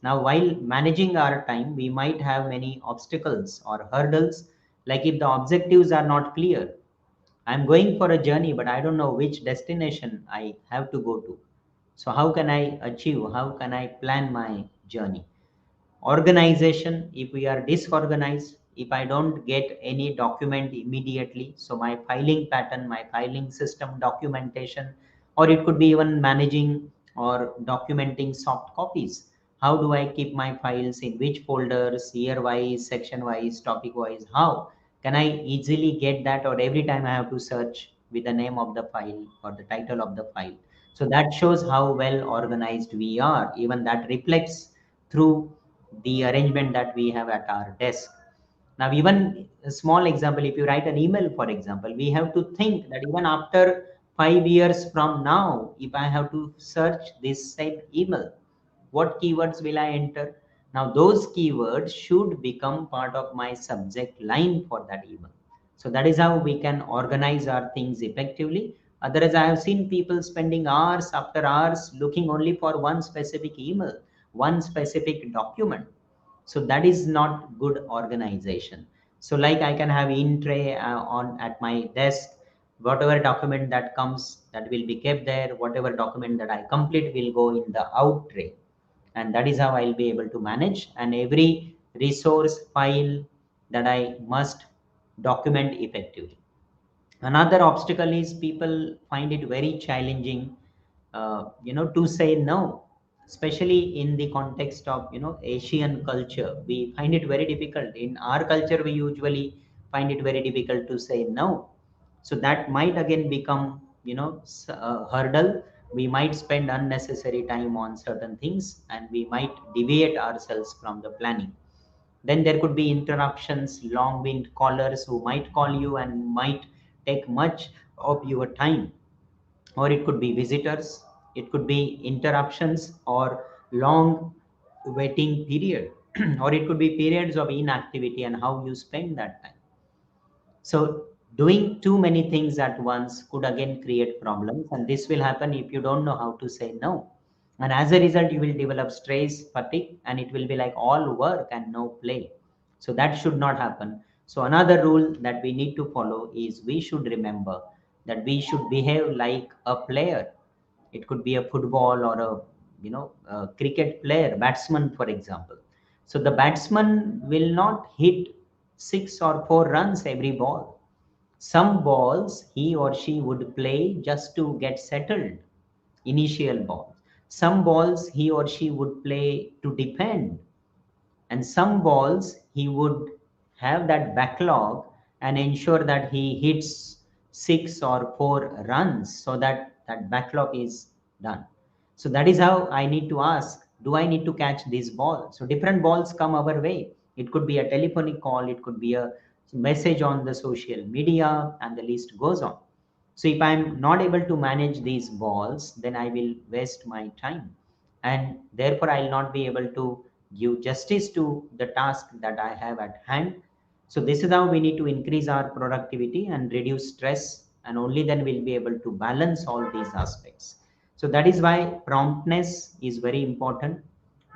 Now, while managing our time, we might have many obstacles or hurdles, like if the objectives are not clear. I'm going for a journey, but I don't know which destination I have to go to. So how can I achieve? How can I plan my journey? Organization, if we are disorganized, if I don't get any document immediately, so my filing pattern, my filing system documentation, or it could be even managing or documenting soft copies, how do I keep my files, in which folders, year wise, section wise, topic wise, how can I easily get that, or every time I have to search with the name of the file or the title of the file. So that shows how well organized we are. Even that reflects through the arrangement that we have at our desk. Now, even a small example, if you write an email, for example, we have to think that even after 5 years from now, if I have to search this same email, what keywords will I enter? Now, those keywords should become part of my subject line for that email. So that is how we can organize our things effectively. Otherwise, I have seen people spending hours after hours looking only for one specific email, one specific document. So that is not good organization. So like I can have in tray on at my desk, whatever document that comes, that will be kept there. Whatever document that I complete will go in the out tray, and that is how I'll be able to manage. And every resource file that I must document effectively. Another obstacle is people find it very challenging, to say no, especially in the context of, Asian culture. We find it very difficult. In our culture, we usually find it very difficult to say no. So that might again become, a hurdle. We might spend unnecessary time on certain things, and we might deviate ourselves from the planning. Then there could be interruptions, long-winged callers who might call you and might take much of your time. Or it could be visitors, it could be interruptions or long waiting period, or it could be periods of inactivity and how you spend that time. So doing too many things at once could again create problems, and this will happen if you don't know how to say no. And as a result, you will develop stress, fatigue, and it will be like all work and no play. So that should not happen. So another rule that we need to follow is we should remember that we should behave like a player. It could be a football or a cricket player, batsman, for example. So the batsman will not hit 6 or 4 runs every ball. Some balls he or she would play just to get settled, initial ball. Some balls he or she would play to defend, and some balls he would have that backlog and ensure that he hits 6 or 4 runs, so that that backlog is done. So that is how I need to ask, do I need to catch this ball? So different balls come our way. It could be a telephonic call, it could be a message on the social media, and the list goes on. So if I'm not able to manage these balls, then I will waste my time, and therefore I'll not be able to give justice to the task that I have at hand. So this is how we need to increase our productivity and reduce stress, and only then we'll be able to balance all these aspects. So that is why promptness is very important.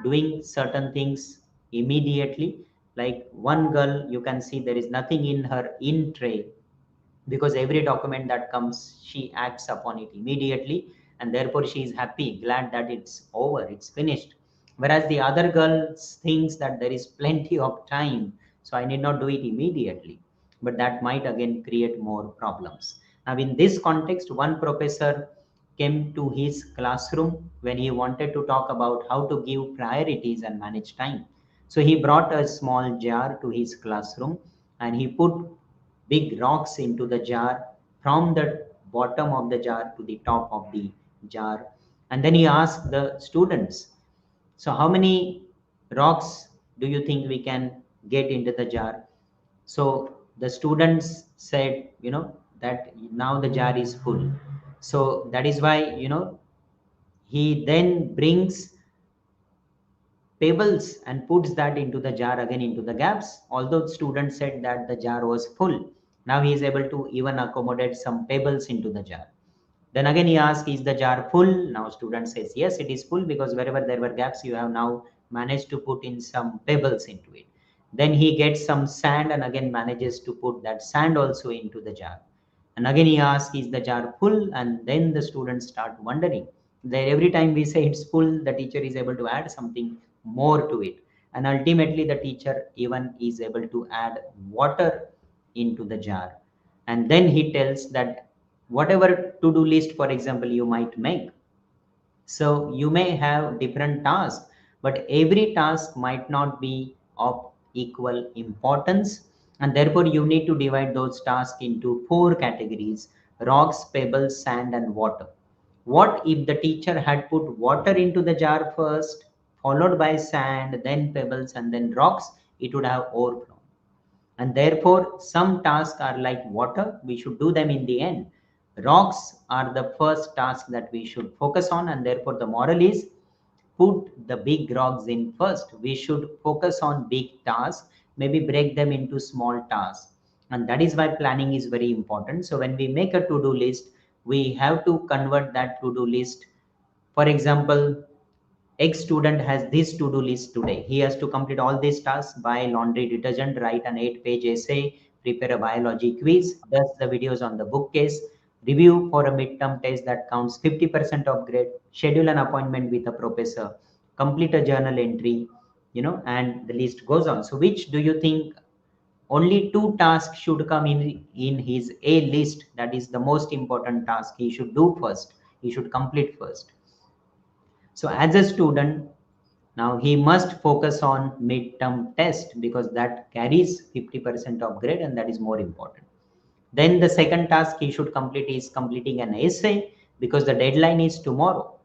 Doing certain things immediately, Like one girl, you can see there is nothing in her in tray, because every document that comes, she acts upon it immediately, and therefore she is happy, glad that it's over, it's finished. Whereas the other girl thinks that there is plenty of time, so I need not do it immediately. But that might again create more problems. Now, in this context, one professor came to his classroom when he wanted to talk about how to give priorities and manage time. So he brought a small jar to his classroom, and he put big rocks into the jar from the bottom of the jar to the top of the jar. And then he asked the students, so how many rocks do you think we can get into the jar? So the students said, that now the jar is full. So that is why, he then brings pebbles and puts that into the jar again into the gaps. Although student said that the jar was full, now he is able to even accommodate some pebbles into the jar. Then again he asks, is the jar full? Now student says, yes, it is full, because wherever there were gaps, you have now managed to put in some pebbles into it. Then he gets some sand and again manages to put that sand also into the jar. And again he asks, is the jar full? And then the students start wondering. That every time we say it's full, the teacher is able to add something more to it. And ultimately the teacher even is able to add water into the jar. And then he tells that whatever to-do list, for example, you might make, so you may have different tasks, but every task might not be of equal importance. And therefore, you need to divide those tasks into 4 categories: rocks, pebbles, sand, and water. What if the teacher had put water into the jar first, followed by sand, then pebbles, and then rocks? It would have overflown. And therefore, some tasks are like water, we should do them in the end. Rocks are the first task that we should focus on, and therefore the moral is, put the big rocks in first. We should focus on big tasks, maybe break them into small tasks. And that is why planning is very important. So when we make a to-do list, we have to convert that to-do list. For example, X student has this to-do list today. He has to complete all these tasks: buy laundry detergent, write an 8-page essay, prepare a biology quiz, does the videos on the bookcase, review for a midterm test that counts 50% of grade, schedule an appointment with a professor, complete a journal entry, and the list goes on. So which do you think only 2 tasks should come in his A list? That is the most important task he should do first. He should complete first. So as a student, now he must focus on midterm test, because that carries 50% of grade, and that is more important. Then the second task he should complete is completing an essay, because the deadline is tomorrow.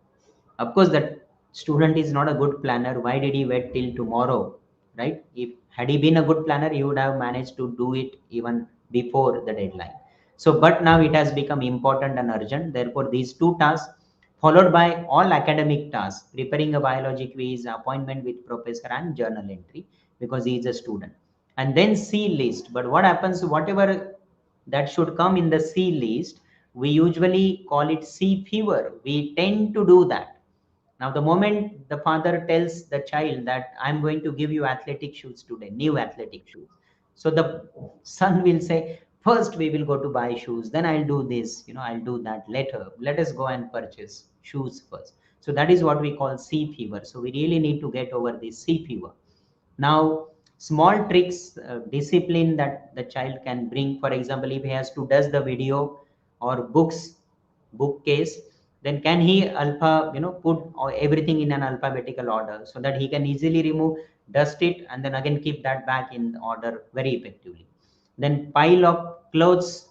Of course, that student is not a good planner. Why did he wait till tomorrow, right? If had he been a good planner, he would have managed to do it even before the deadline. So, but now it has become important and urgent. Therefore, these 2 tasks, followed by all academic tasks: preparing a biology quiz, appointment with professor, and journal entry, because he is a student. And then C list. But what happens, whatever that should come in the C list, we usually call it C fever. We tend to do that. Now, the moment the father tells the child that I'm going to give you athletic shoes today, new athletic shoes, so the son will say, first we will go to buy shoes, then I'll do this, I'll do that later. Let us go and purchase shoes first. So that is what we call C fever. So we really need to get over this C fever. Now, small tricks, discipline that the child can bring. For example, if he has to does the video or bookcase, then can he put everything in an alphabetical order, so that he can easily remove, dust it, and then again keep that back in order very effectively. Then pile of clothes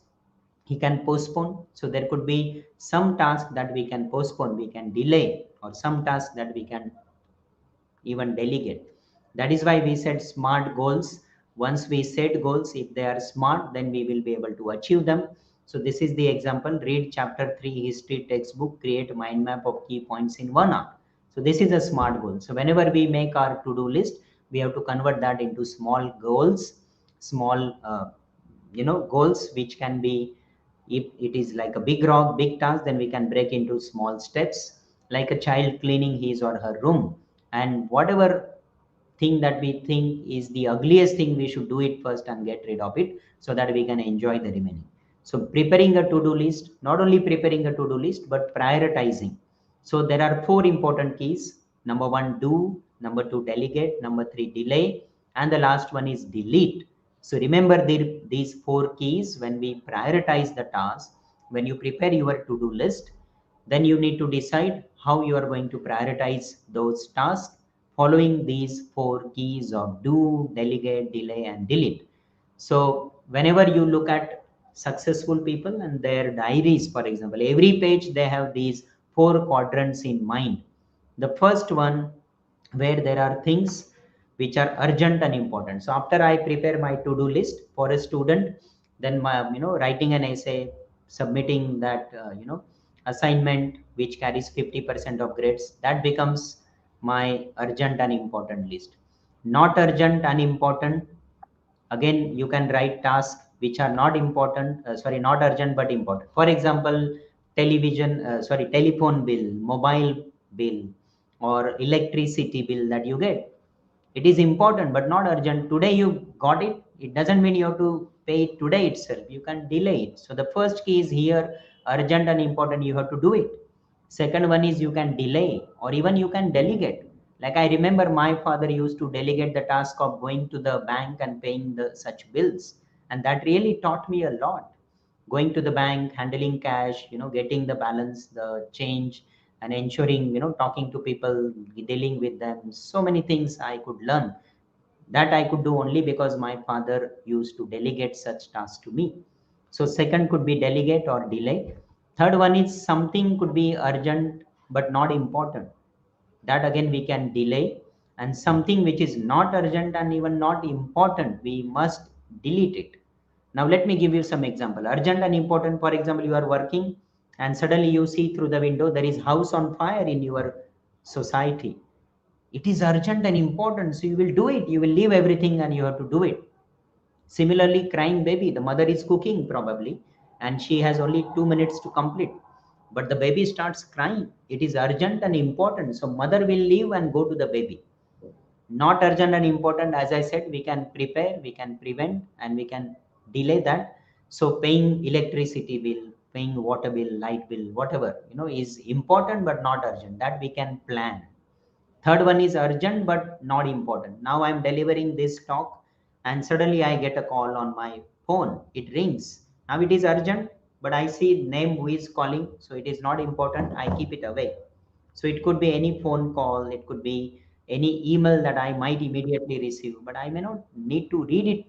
he can postpone. So there could be some task that we can postpone, we can delay, or some task that we can even delegate. That is why we set smart goals. Once we set goals, if they are smart, then we will be able to achieve them. So this is the example: read chapter 3 history textbook, create a mind map of key points in 1 hour. So this is a smart goal. So whenever we make our to-do list, we have to convert that into small goals, small goals, which can be, if it is like a big rock, big task, then we can break into small steps, like a child cleaning his or her room. And whatever thing that we think is the ugliest thing, we should do it first and get rid of it so that we can enjoy the remaining. So preparing a to-do list, not only preparing a to-do list, but prioritizing. So there are four important keys. Number one, do. Number two, delegate. Number three, delay. And the last one is delete. So remember these four keys when we prioritize the task. When you prepare your to-do list, then you need to decide how you are going to prioritize those tasks following these four keys of do, delegate, delay, and delete. So whenever you look at successful people and their diaries, for example, every page they have these four quadrants in mind. The first one, where there are things which are urgent and important. So after I prepare my to-do list for a student, then my writing an essay, submitting that assignment which carries 50% of grades, that becomes my urgent and important list. Not urgent and important, again you can write tasks which are not important, not urgent but important. For example, telephone bill, mobile bill, or electricity bill that you get. It is important but not urgent. Today you got it, it doesn't mean you have to pay it today itself. You can delay it. So the first key is here, urgent and important, you have to do it. Second one is you can delay or even you can delegate. Like I remember my father used to delegate the task of going to the bank and paying the such bills, and that really taught me a lot. Going to the bank, handling cash, getting the balance, the change, and ensuring, talking to people, dealing with them. So many things I could learn that I could do only because my father used to delegate such tasks to me. So second could be delegate or delay. Third one is something could be urgent but not important. That again we can delay. And something which is not urgent and even not important, we must delete it. Now let me give you some example. Urgent and important, for example, you are working and suddenly you see through the window there is house on fire in your society. It is urgent and important, so you will do it. You will leave everything and you have to do it. Similarly, crying baby, the mother is cooking probably and she has only 2 minutes to complete, but the baby starts crying. It is urgent and important, so mother will leave and go to the baby. Not urgent and important, as I said, we can prepare, we can prevent, and we can delay that. So paying electricity bill, paying water bill, light bill, whatever, is important but not urgent, that we can plan. Third one is urgent but not important. Now I'm delivering this talk and suddenly I get a call on my phone. It rings. Now it is urgent, but I see name who is calling, so it is not important. I keep it away. So it could be any phone call, it could be any email that I might immediately receive, but I may not need to read it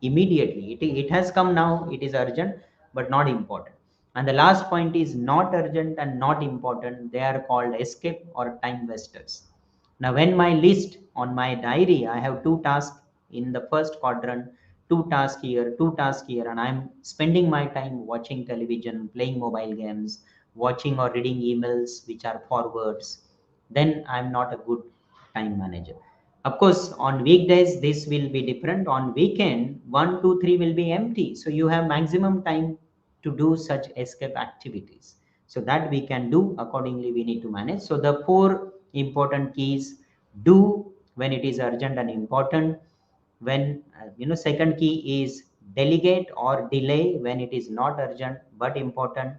immediately. It has come now, it is urgent but not important. And the last point is not urgent and not important. They are called escape or time wasters. Now, when my list on my diary, I have two tasks in the first quadrant, two tasks here, two tasks here, and I'm spending my time watching television, playing mobile games, watching or reading emails which are forwards, then I'm not a good time manager. Of course, on weekdays, this will be different. On weekend, 1, 2, 3 will be empty. So you have maximum time to do such escape activities. So that we can do accordingly, we need to manage. So the four important keys: do when it is urgent and important. When, second key is delegate or delay when it is not urgent but important.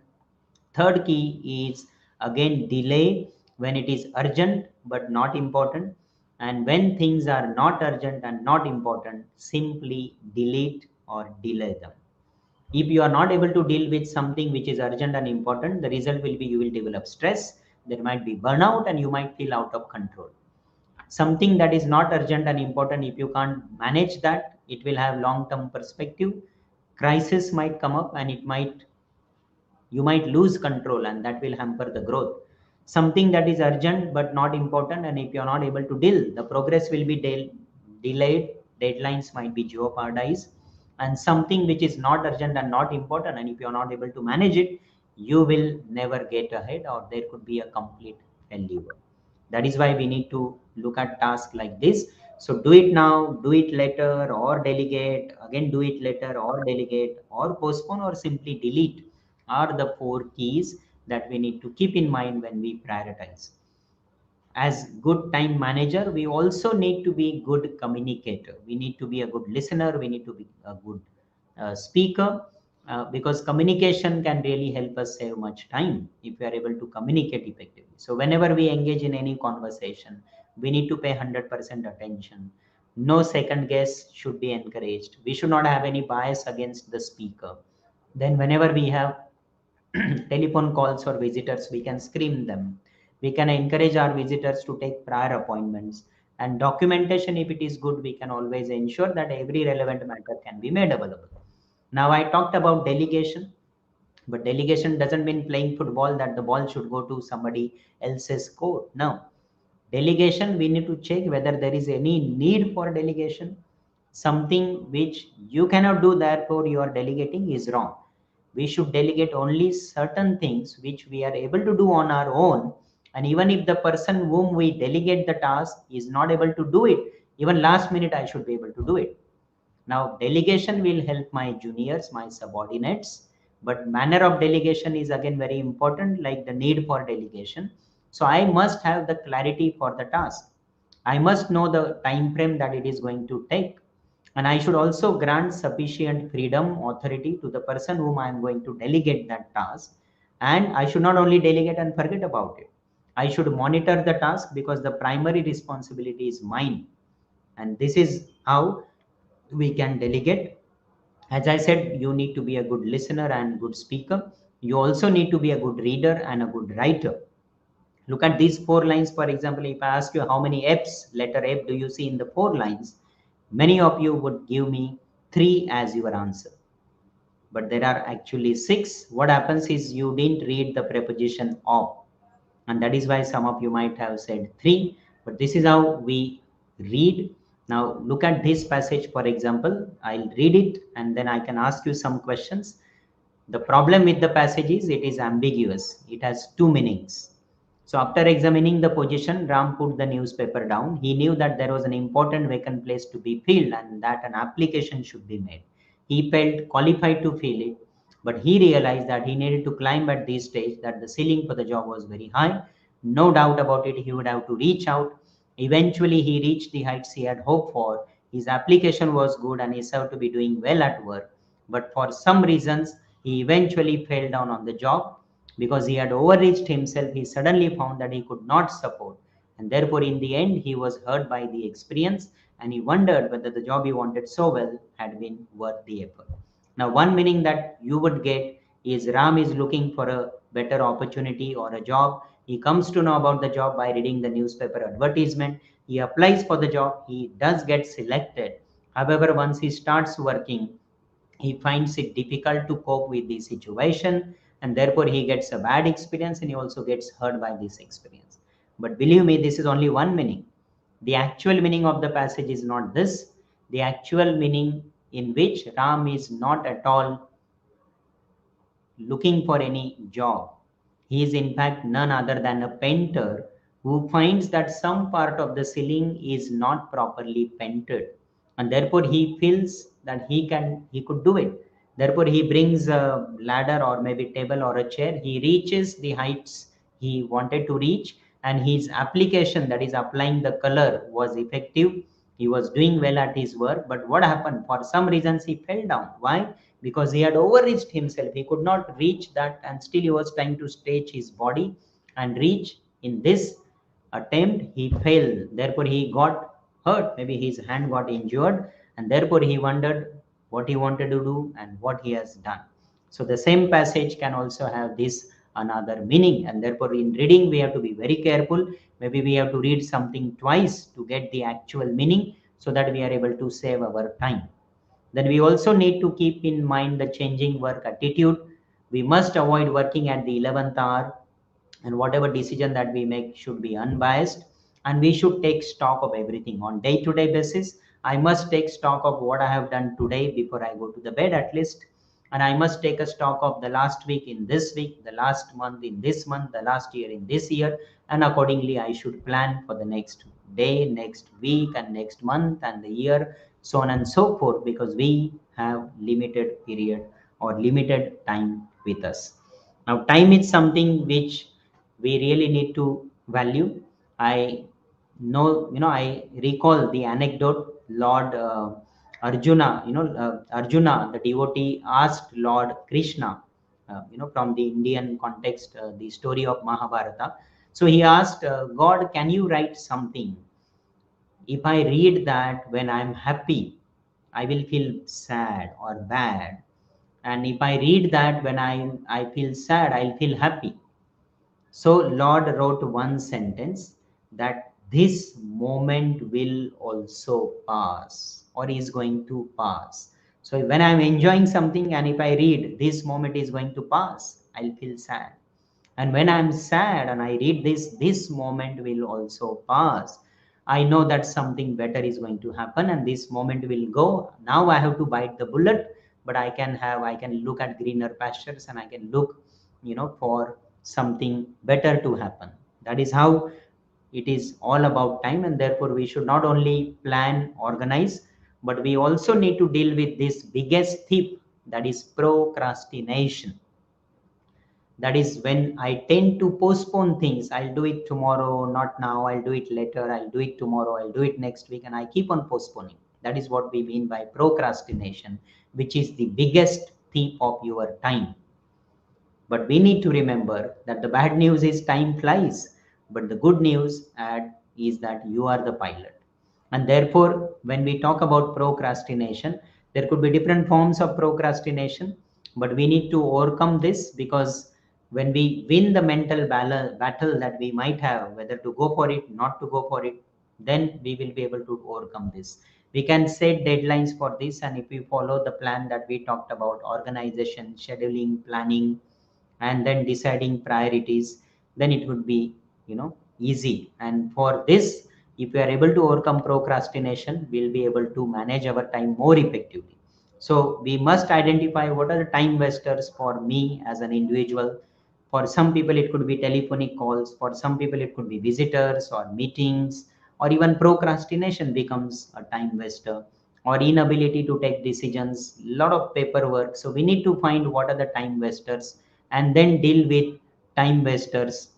Third key is again delay when it is urgent but not important. And when things are not urgent and not important, simply delete or delay them. If you are not able to deal with something which is urgent and important, the result will be you will develop stress, there might be burnout, and you might feel out of control. Something that is not urgent and important, if you can't manage that, it will have long term perspective. Crisis might come up and you might lose control, and that will hamper the growth. Something that is urgent but not important, and if you are not able to deal, the progress will be delayed, deadlines might be jeopardized. And something which is not urgent and not important, and if you are not able to manage it, you will never get ahead, or there could be a complete failure. That is why we need to look at tasks like this. So do it now, do it later, or delegate, again do it later, or delegate, or postpone, or simply delete are the four keys that we need to keep in mind when we prioritize. as good time manager, we also need to be good communicator. We need to be a good listener. We need to be a good speaker, because communication can really help us save much time if we are able to communicate effectively. So whenever we engage in any conversation, we need to pay 100% attention. No second guess should be encouraged. We should not have any bias against the speaker. Then whenever we have telephone calls or visitors, we can screen them. We can encourage our visitors to take prior appointments. And documentation, if it is good, we can always ensure that every relevant matter can be made available. Now, I talked about delegation, but delegation doesn't mean playing football that the ball should go to somebody else's court. No. Delegation, we need to check whether there is any need for delegation. Something which you cannot do, therefore you are delegating, is wrong. We should delegate only certain things which we are able to do on our own. And even if the person whom we delegate the task is not able to do it, even last minute I should be able to do it. Now, delegation will help my juniors, my subordinates, but manner of delegation is again very important, like the need for delegation. So I must have the clarity for the task. I must know the time frame that it is going to take. And I should also grant sufficient freedom, authority to the person whom I am going to delegate that task. And I should not only delegate and forget about it. I should monitor the task, because the primary responsibility is mine. And this is how we can delegate. As I said, you need to be a good listener and good speaker. You also need to be a good reader and a good writer. Look at these 4 lines. For example, if I ask you how many F's, letter F, do you see in the 4 lines, many of you would give me 3 as your answer. But there are actually 6. What happens is you didn't read the preposition of, and that is why some of you might have said 3. But this is how we read. Now look at this passage, for example. I'll read it and then I can ask you some questions. The problem with the passage is it is ambiguous. It has 2 meanings. So after examining the position, Ram put the newspaper down. He knew that there was an important vacant place to be filled and that an application should be made. He felt qualified to fill it, but he realized that he needed to climb at this stage, that the ceiling for the job was very high. No doubt about it, he would have to reach out. Eventually, he reached the heights he had hoped for. His application was good and he served to be doing well at work. But for some reasons, he eventually fell down on the job. Because he had overreached himself, he suddenly found that he could not support. And therefore, in the end, he was hurt by the experience and he wondered whether the job he wanted so well had been worth the effort. Now, one meaning that you would get is Ram is looking for a better opportunity or a job. He comes to know about the job by reading the newspaper advertisement. He applies for the job. He does get selected. However, once he starts working, he finds it difficult to cope with the situation, and therefore he gets a bad experience and he also gets hurt by this experience. But believe me, this is only one meaning. The actual meaning of the passage is not this. The actual meaning, in which Ram is not at all looking for any job. He is in fact none other than a painter who finds that some part of the ceiling is not properly painted, and therefore he feels that he could do it. Therefore he brings a ladder or maybe table or a chair. He reaches the heights he wanted to reach, and his application, that is applying the color, was effective. He was doing well at his work, but what happened? For some reasons he fell down. Why? Because he had overreached himself. He could not reach that, and still he was trying to stretch his body and reach. In this attempt he failed. Therefore he got hurt. Maybe his hand got injured, and therefore he wondered what he wanted to do and what he has done. So the same passage can also have this another meaning, and therefore in reading we have to be very careful. Maybe we have to read something twice to get the actual meaning, so that we are able to save our time. Then we also need to keep in mind the changing work attitude. We must avoid working at the 11th hour, and whatever decision that we make should be unbiased, and we should take stock of everything on day-to-day basis. I must take stock of what I have done today before I go to the bed at least, and I must take a stock of the last week in this week, the last month in this month, the last year in this year, and accordingly I should plan for the next day, next week, and next month and the year, so on and so forth, because we have limited period or limited time with us. Now time is something which we really need to value. I know, I recall the anecdote. Lord Arjuna, Arjuna, the devotee, asked Lord Krishna, from the Indian context, the story of Mahabharata. So he asked, God, can you write something? If I read that when I'm happy, I will feel sad or bad. And if I read that when I feel sad, I'll feel happy. So Lord wrote one sentence that this moment will also pass or is going to pass. So when I'm enjoying something and if I read this moment is going to pass, I'll feel sad. And when I'm sad and I read this moment will also pass. I know that something better is going to happen and this moment will go. Now I have to bite the bullet, but I can look at greener pastures and I can look, for something better to happen. That is how it is all about time, and therefore we should not only plan, organize, but we also need to deal with this biggest thief, that is procrastination. That is when I tend to postpone things. I'll do it tomorrow, not now, I'll do it later, I'll do it tomorrow, I'll do it next week, and I keep on postponing. That is what we mean by procrastination, which is the biggest thief of your time. But we need to remember that the bad news is time flies, but the good news is that you are the pilot. And therefore, when we talk about procrastination, there could be different forms of procrastination, but we need to overcome this, because when we win the mental battle that we might have, whether to go for it, not to go for it, then we will be able to overcome this. We can set deadlines for this, and if we follow the plan that we talked about, organization, scheduling, planning, and then deciding priorities, then it would be, easy. And for this, if we are able to overcome procrastination, we'll be able to manage our time more effectively. So we must identify what are the time wasters for me as an individual. For some people it could be telephonic calls, for some people it could be visitors or meetings, or even procrastination becomes a time waster, or inability to take decisions, a lot of paperwork. So we need to find what are the time wasters and then deal with time wasters.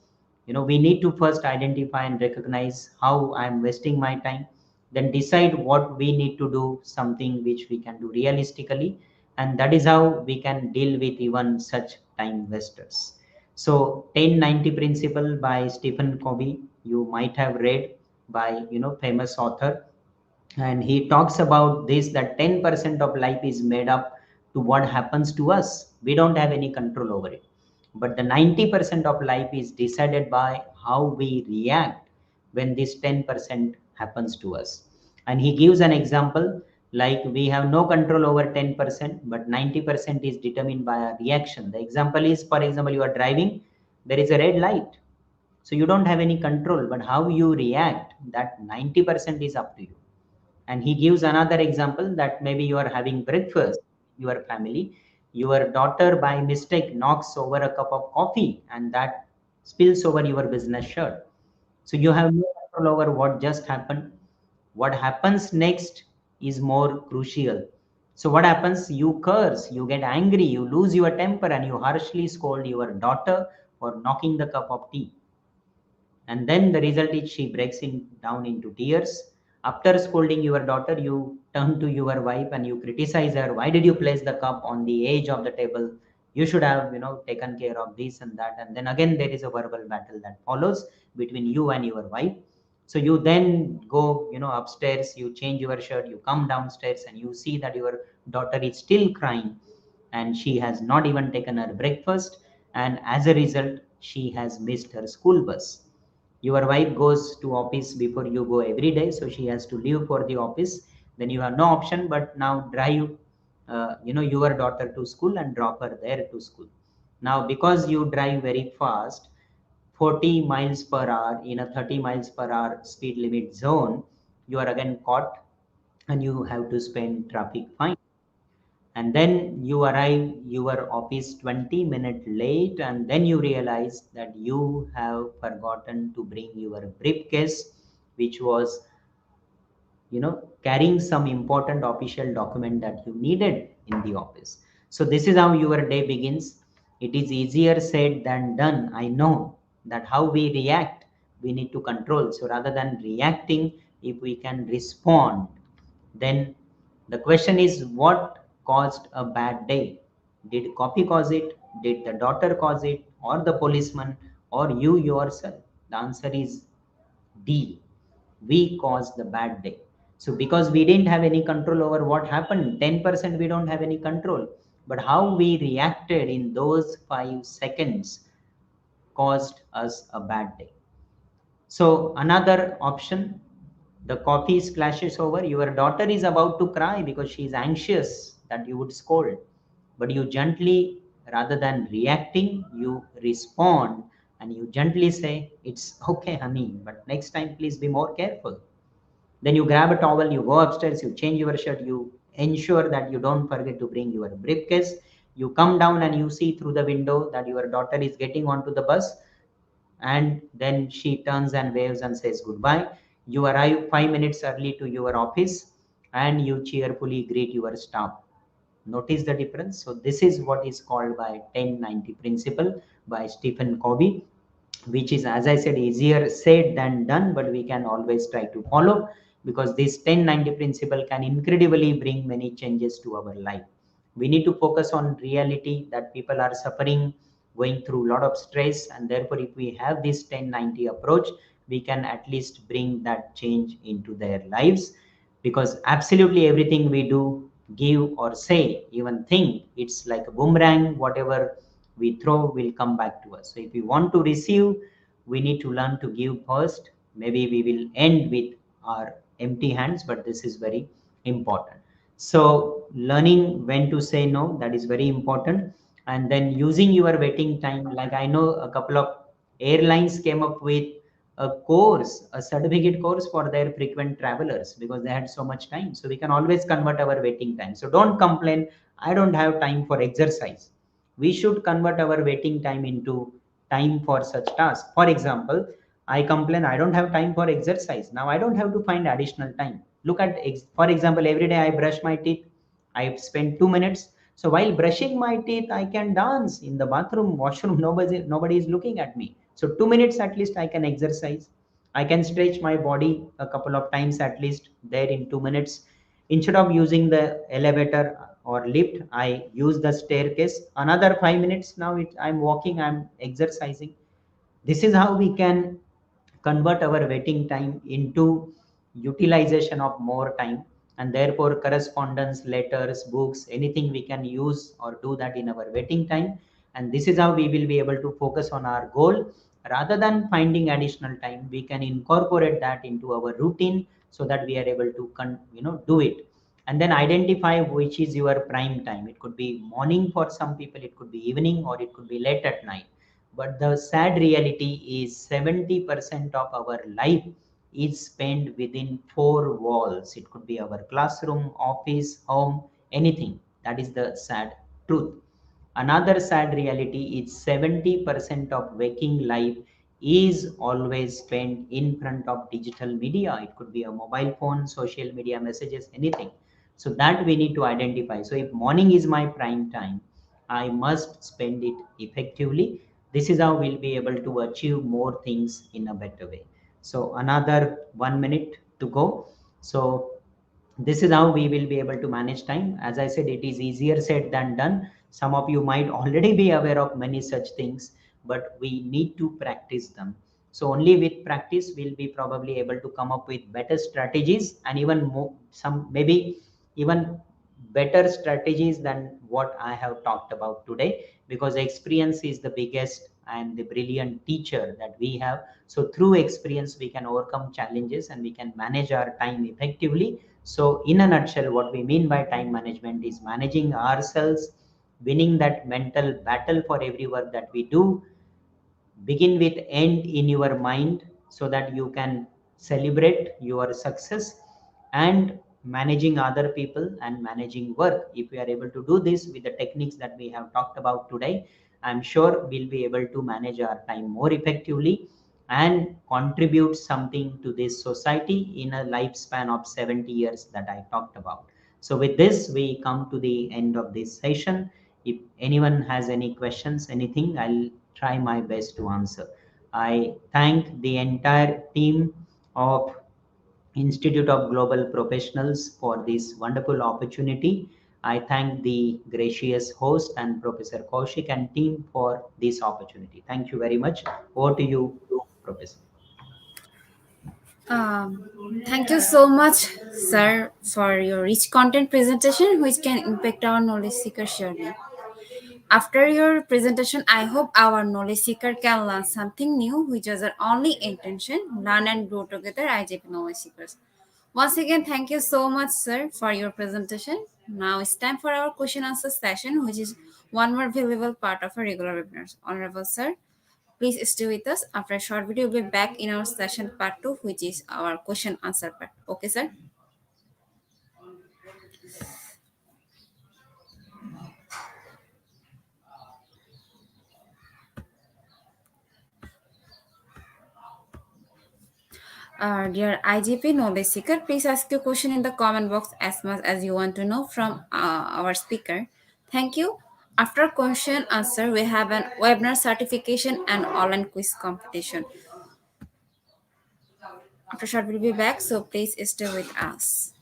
We need to first identify and recognize how I'm wasting my time, then decide what we need to do, something which we can do realistically, and that is how we can deal with even such time wasters. So 1090 principle by Stephen Covey, you might have read, by famous author, and he talks about this, that 10% of life is made up to what happens to us. We don't have any control over it, but the 90% of life is decided by how we react when this 10% happens to us. And he gives an example, like we have no control over 10%, but 90% is determined by our reaction. The example is, for example, you are driving, there is a red light, so you don't have any control, but how you react, that 90% is up to you. And he gives another example, that maybe you are having breakfast, your family, your daughter by mistake knocks over a cup of coffee and that spills over your business shirt. So you have no control over what just happened. What happens next is more crucial. So what happens? You curse, you get angry, you lose your temper, and you harshly scold your daughter for knocking the cup of tea. And then the result is she breaks down into tears. After scolding your daughter, you turn to your wife and you criticize her. Why did you place the cup on the edge of the table? You should have, taken care of this and that. And then again, there is a verbal battle that follows between you and your wife. So you then go, upstairs, you change your shirt, you come downstairs, and you see that your daughter is still crying and she has not even taken her breakfast. And as a result, she has missed her school bus. Your wife goes to office before you go every day, so she has to leave for the office. Then you have no option but now drive, your daughter to school and drop her there to school. Now, because you drive very fast, 40 miles per hour in a 30 miles per hour speed limit zone, you are again caught and you have to spend traffic fine. And then you arrive your office 20 minutes late, and then you realize that you have forgotten to bring your briefcase, which was, carrying some important official document that you needed in the office. So this is how your day begins. It is easier said than done, I know, that how we react we need to control. So rather than reacting, if we can respond, then the question is, what caused a bad day? Did coffee cause it? Did the daughter cause it? Or the policeman? Or you yourself? The answer is D. We caused the bad day. So because we didn't have any control over what happened, 10% we don't have any control. But how we reacted in those 5 seconds caused us a bad day. So another option, the coffee splashes over. Your daughter is about to cry because she is anxious that you would scold. But you gently, rather than reacting, you respond and you gently say, "It's okay, honey, but next time please be more careful." Then you grab a towel, you go upstairs, you change your shirt, you ensure that you don't forget to bring your briefcase. You come down and you see through the window that your daughter is getting onto the bus, and then she turns and waves and says goodbye. You arrive 5 minutes early to your office and you cheerfully greet your staff. Notice the difference. So this is what is called by 10-90 principle by Stephen Covey, which is, as I said, easier said than done, but we can always try to follow, because this 10-90 principle can incredibly bring many changes to our life. We need to focus on reality that people are suffering, going through a lot of stress, and therefore if we have this 10-90 approach, we can at least bring that change into their lives, because absolutely everything we do, give or say, even think, it's like a boomerang. Whatever we throw will come back to us. So if we want to receive, we need to learn to give first. Maybe we will end with our empty hands, but this is very important. So learning when to say no, that is very important. And then using your waiting time, like I know a couple of airlines came up with a course, a certificate course for their frequent travelers, because they had so much time. So we can always convert our waiting time. So don't complain, I don't have time for exercise. We should convert our waiting time into time for such tasks. For example, I complain I don't have time for exercise. Now I don't have to find additional time. Look at, for example, every day I brush my teeth. I spend 2 minutes. So while brushing my teeth, I can dance in the bathroom, washroom. Nobody is looking at me. So 2 minutes at least I can exercise. I can stretch my body a couple of times at least there in 2 minutes. Instead of using the elevator or lift, I use the staircase. Another 5 minutes. Now I'm walking, I'm exercising. This is how we can convert our waiting time into utilization of more time, and therefore correspondence, letters, books, anything we can use or do that in our waiting time. And this is how we will be able to focus on our goal. Rather than finding additional time, we can incorporate that into our routine so that we are able to do it. And then identify which is your prime time. It could be morning for some people, it could be evening, or it could be late at night. But the sad reality is 70% of our life is spent within four walls. It could be our classroom, office, home, anything. That is the sad truth. Another sad reality is 70% of waking life is always spent in front of digital media. It could be a mobile phone, social media messages, anything. So that we need to identify. So if morning is my prime time, I must spend it effectively. This is how we'll be able to achieve more things in a better way. So another 1 minute to go. So this is how we will be able to manage time. As I said, it is easier said than done. Some of you might already be aware of many such things, but we need to practice them. So only with practice we'll be probably able to come up with better strategies, and even more, some maybe even better strategies than what I have talked about today, because experience is the biggest and the brilliant teacher that we have. So through experience we can overcome challenges and we can manage our time effectively. So in a nutshell, what we mean by time management is managing ourselves, winning that mental battle for every work that we do. Begin with end in your mind so that you can celebrate your success, and managing other people and managing work. If we are able to do this with the techniques that we have talked about today, I'm sure we'll be able to manage our time more effectively and contribute something to this society in a lifespan of 70 years that I talked about. So with this, we come to the end of this session. If anyone has any questions, anything, I'll try my best to answer. I thank the entire team of Institute of Global Professionals for this wonderful opportunity. I thank the gracious host and Professor Kaushik and team for this opportunity. Thank you very much. Over to you, Professor. Thank you so much, sir, for your rich content presentation, which can impact our knowledge seeker surely. After your presentation, I hope our knowledge seeker can learn something new, which is our only intention, learn and grow together, IJP knowledge seekers. Once again, thank you so much, sir, for your presentation. Now it's time for our question answer session, which is one more valuable part of our regular webinars. Honorable sir, please stay with us. After a short video, we'll be back in our session part 2, which is our question answer part. Okay, sir? Dear IGP knowledge seeker, please ask your question in the comment box as much as you want to know from our speaker. Thank you. After question answer, we have an webinar certification and online quiz competition. After short, we'll be back, so please stay with us.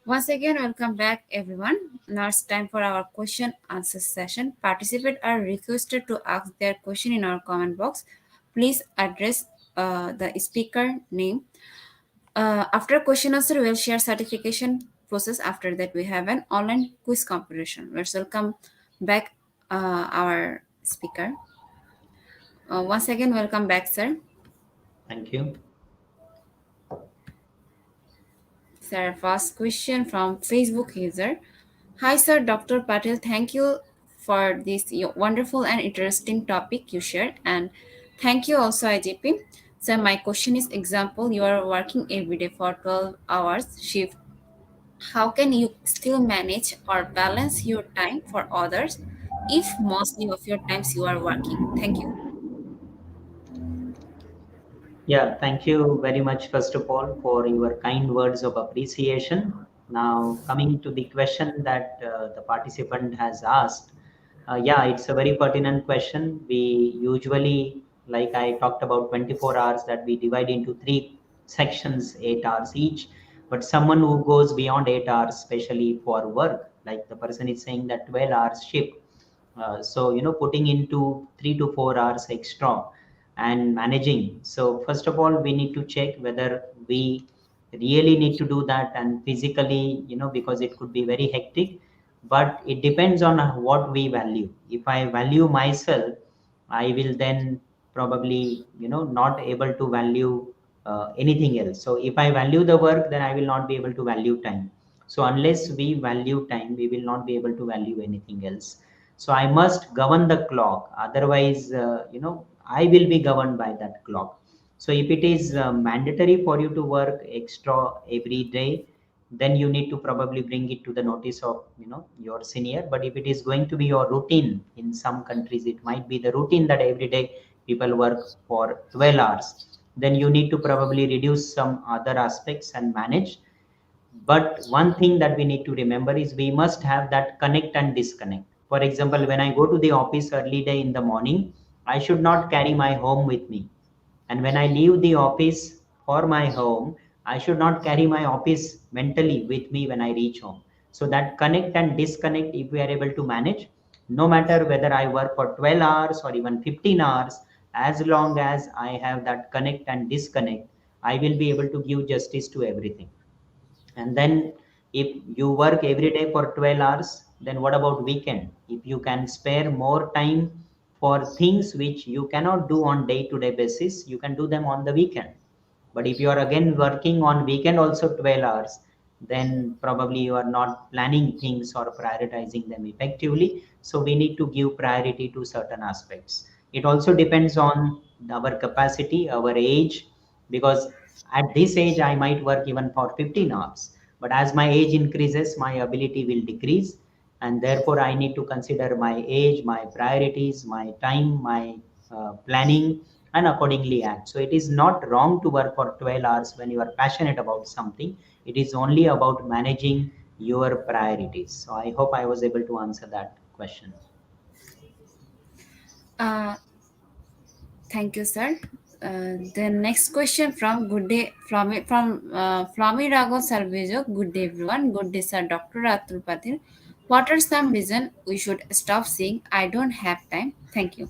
Once again, welcome back everyone. Now it's time for our question answer session. Participants are requested to ask their question in our comment box. Please address the speaker name. After question answer, we'll share certification process. After that, we have an online quiz competition. Let's welcome back our speaker. Once again, welcome back, sir. Thank you. Sir, first question from Facebook user. Hi, sir, Dr. Patel. Thank you for this wonderful and interesting topic you shared. And thank you also, IGP. So my question is, example, you are working every day for 12 hours shift. How can you still manage or balance your time for others if mostly of your times you are working? Thank you. Yeah, thank you very much, first of all, for your kind words of appreciation. Now, coming to the question that the participant has asked, yeah, it's a very pertinent question. We usually, like I talked about 24 hours, that we divide into three sections, 8 hours each. But someone who goes beyond 8 hours, especially for work, like the person is saying that 12 hours shift, so putting into 3 to 4 hours extra and managing. So first of all, we need to check whether we really need to do that, and physically, because it could be very hectic. But it depends on what we value. If I value myself, I will then probably not able to value anything else. So if I value the work, then I will not be able to value time. So unless we value time, we will not be able to value anything else. So I must govern the clock, otherwise I will be governed by that clock. So if it is mandatory for you to work extra every day, then you need to probably bring it to the notice of your senior. But if it is going to be your routine, in some countries it might be the routine that every day people work for 12 hours, then you need to probably reduce some other aspects and manage. But one thing that we need to remember is we must have that connect and disconnect. For example, when I go to the office early day in the morning, I should not carry my home with me. And when I leave the office for my home, I should not carry my office mentally with me when I reach home. So that connect and disconnect, if we are able to manage, no matter whether I work for 12 hours or even 15 hours, as long as I have that connect and disconnect, I will be able to give justice to everything. And then if you work every day for 12 hours, then what about weekend? If you can spare more time for things which you cannot do on day to day basis, you can do them on the weekend. But if you are again working on weekend also 12 hours, then probably you are not planning things or prioritizing them effectively. So we need to give priority to certain aspects. It also depends on our capacity, our age, because at this age I might work even for 15 hours, but as my age increases, my ability will decrease, and therefore I need to consider my age, my priorities, my time, my planning, and accordingly act. So it is not wrong to work for 12 hours when you are passionate about something. It is only about managing your priorities. So I hope I was able to answer that question. Uh, Thank you, sir. The next question from Good Day Flami Rago Salvejo. Good day, everyone. Good day, sir. Dr. Atul Patil. What are some reason we should stop saying I don't have time? Thank you.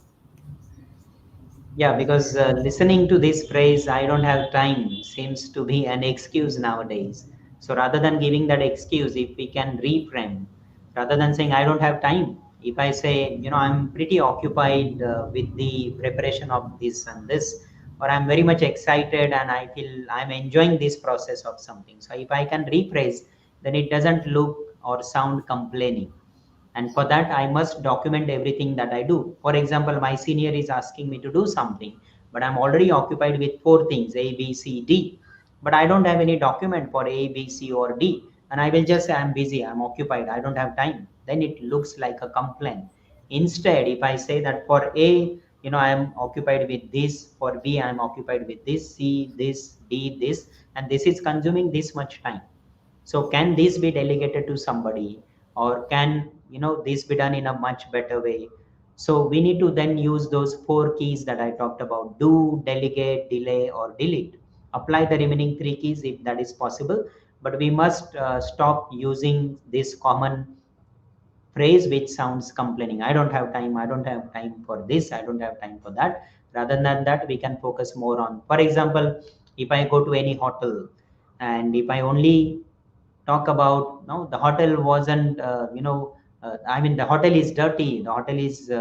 Yeah, because listening to this phrase, I don't have time, seems to be an excuse nowadays. So rather than giving that excuse, if we can reframe, rather than saying, I don't have time, if I say, I'm pretty occupied with the preparation of this and this, or I'm very much excited and I feel I'm enjoying this process of something. So if I can rephrase, then it doesn't look or sound complaining. And for that I must document everything that I do. For example, my senior is asking me to do something, but I'm already occupied with four things, A, B, C, D, but I don't have any document for A, B, C, or D, and I will just say I'm busy, I'm occupied, I don't have time. Then it looks like a complaint. Instead, if I say that for A, I am occupied with this, for B I am occupied with this, C this, D this, and this is consuming this much time. So can this be delegated to somebody, or can this be done in a much better way? So we need to then use those four keys that I talked about: do, delegate, delay, or delete. Apply the remaining three keys if that is possible, but we must stop using this common phrase which sounds complaining. I don't have time, I don't have time for this, I don't have time for that. Rather than that, we can focus more on, for example, if I go to any hotel, and if I only talk about, no, the hotel wasn't I mean, the hotel is dirty, the hotel is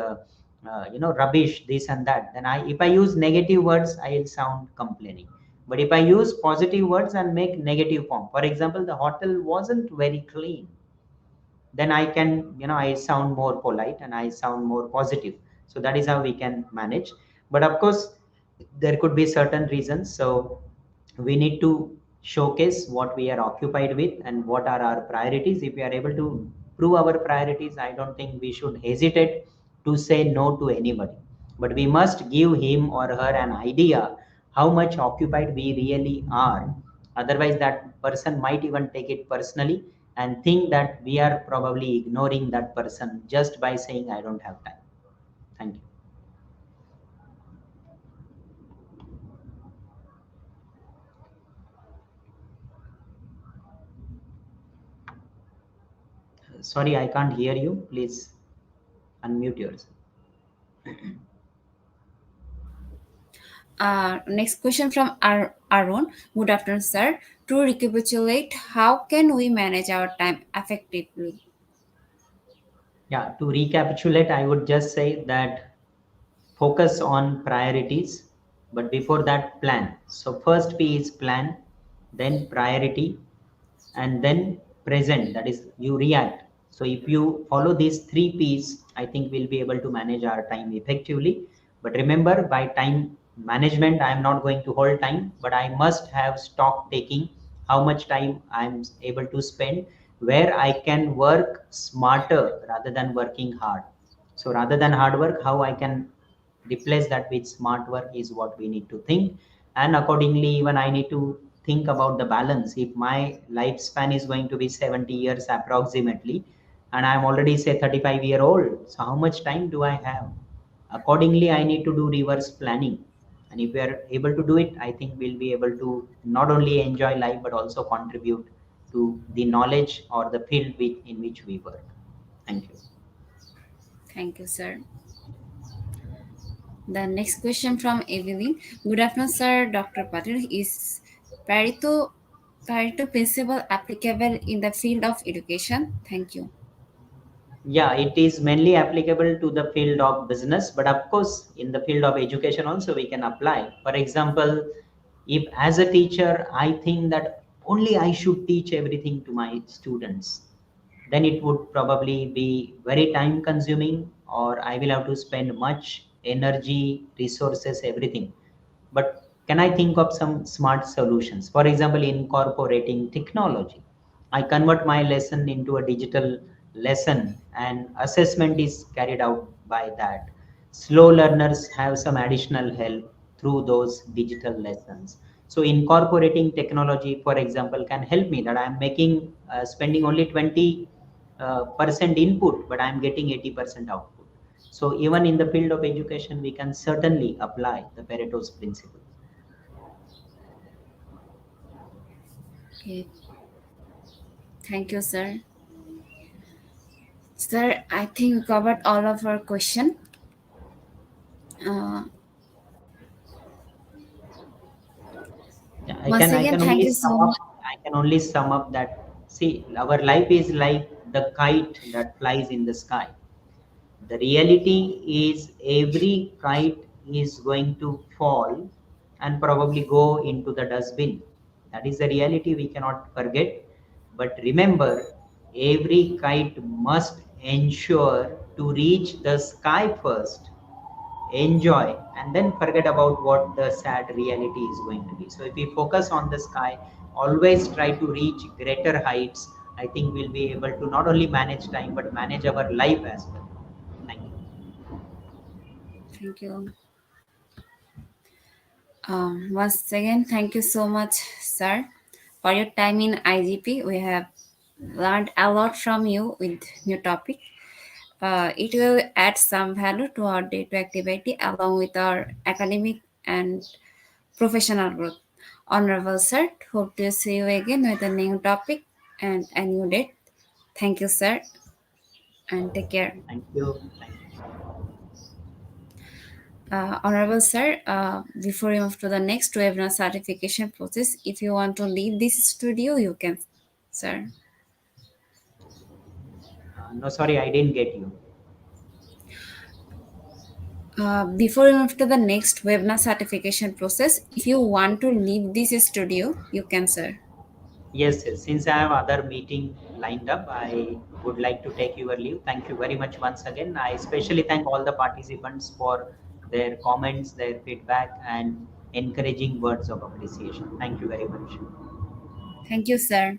rubbish, this and that, then if I use negative words, I'll sound complaining. But if I use positive words and make negative form, for example, the hotel wasn't very clean, then I can, I sound more polite and I sound more positive. So that is how we can manage. But of course, there could be certain reasons. So we need to showcase what we are occupied with and what are our priorities. If we are able to prove our priorities, I don't think we should hesitate to say no to anybody, but we must give him or her an idea how much occupied we really are. Otherwise, that person might even take it personally and think that we are probably ignoring that person just by saying I don't have time. Thank you. Sorry, I can't hear you. Please unmute yourself. Next question from Arun. Good afternoon, sir. To recapitulate, how can we manage our time effectively? Yeah, to recapitulate, I would just say that focus on priorities, but before that, plan. So, first P is plan, then priority, and then present, that is, you react. So, if you follow these three P's, I think we'll be able to manage our time effectively. But remember, by time management, I am not going to hold time, but I must have stock taking how much time I'm able to spend where I can work smarter rather than working hard. So rather than hard work, how I can replace that with smart work is what we need to think. And accordingly, even I need to think about the balance. If my lifespan is going to be 70 years approximately, and I'm already say 35-year-old, so how much time do I have? Accordingly, I need to do reverse planning. And if we are able to do it, I think we'll be able to not only enjoy life but also contribute to the knowledge or the field in which we work. Thank you. Thank you, sir. The next question from Evelyn. Good afternoon, sir. Dr. Patel. Is Pareto, Pareto principle applicable in the field of education? Thank you. Yeah, it is mainly applicable to the field of business, but of course, in the field of education also we can apply. For example, if as a teacher I think that only I should teach everything to my students, then it would probably be very time consuming, or I will have to spend much energy, resources, everything. But can I think of some smart solutions? For example, incorporating technology. I convert my lesson into a digital lesson and assessment is carried out by that. Slow learners have some additional help through those digital lessons. So incorporating technology, for example, can help me that I'm making spending only 20 percent input, but I'm getting 80% output. So even in the field of education, we can certainly apply the Pareto's principle. Okay. Thank you, sir. Sir, I think we covered all of our question. Uh, Yeah, Once I again, can thank only you sum so up. much. I can only sum up that see, our life is like the kite that flies in the sky. The reality is every kite is going to fall and probably go into the dustbin. That is the reality we cannot forget. But remember, every kite must ensure to reach the sky first, enjoy, and then forget about what the sad reality is going to be. So if we focus on the sky, always try to reach greater heights, I think we'll be able to not only manage time but manage our life as well. Thank you. Thank you. Once again, thank you so much, sir, for your time in IGP. We have learned a lot from you with new topic. It will add some value to our day-to activity along with our academic and professional growth. Honorable sir, hope to see you again with a new topic and a new date. Thank you, sir, and take care. Thank you. Thank you. Honorable sir, before we move to the next webinar certification process, if you want to leave this studio, you can, sir. No, sorry, I didn't get you. Before we move to the next webinar certification process, if you want to leave this studio, you can, sir. Yes, yes. Since I have other meeting lined up, I would like to take your leave. Thank you very much once again. I especially thank all the participants for their comments, their feedback, and encouraging words of appreciation. Thank you very much. Thank you, sir.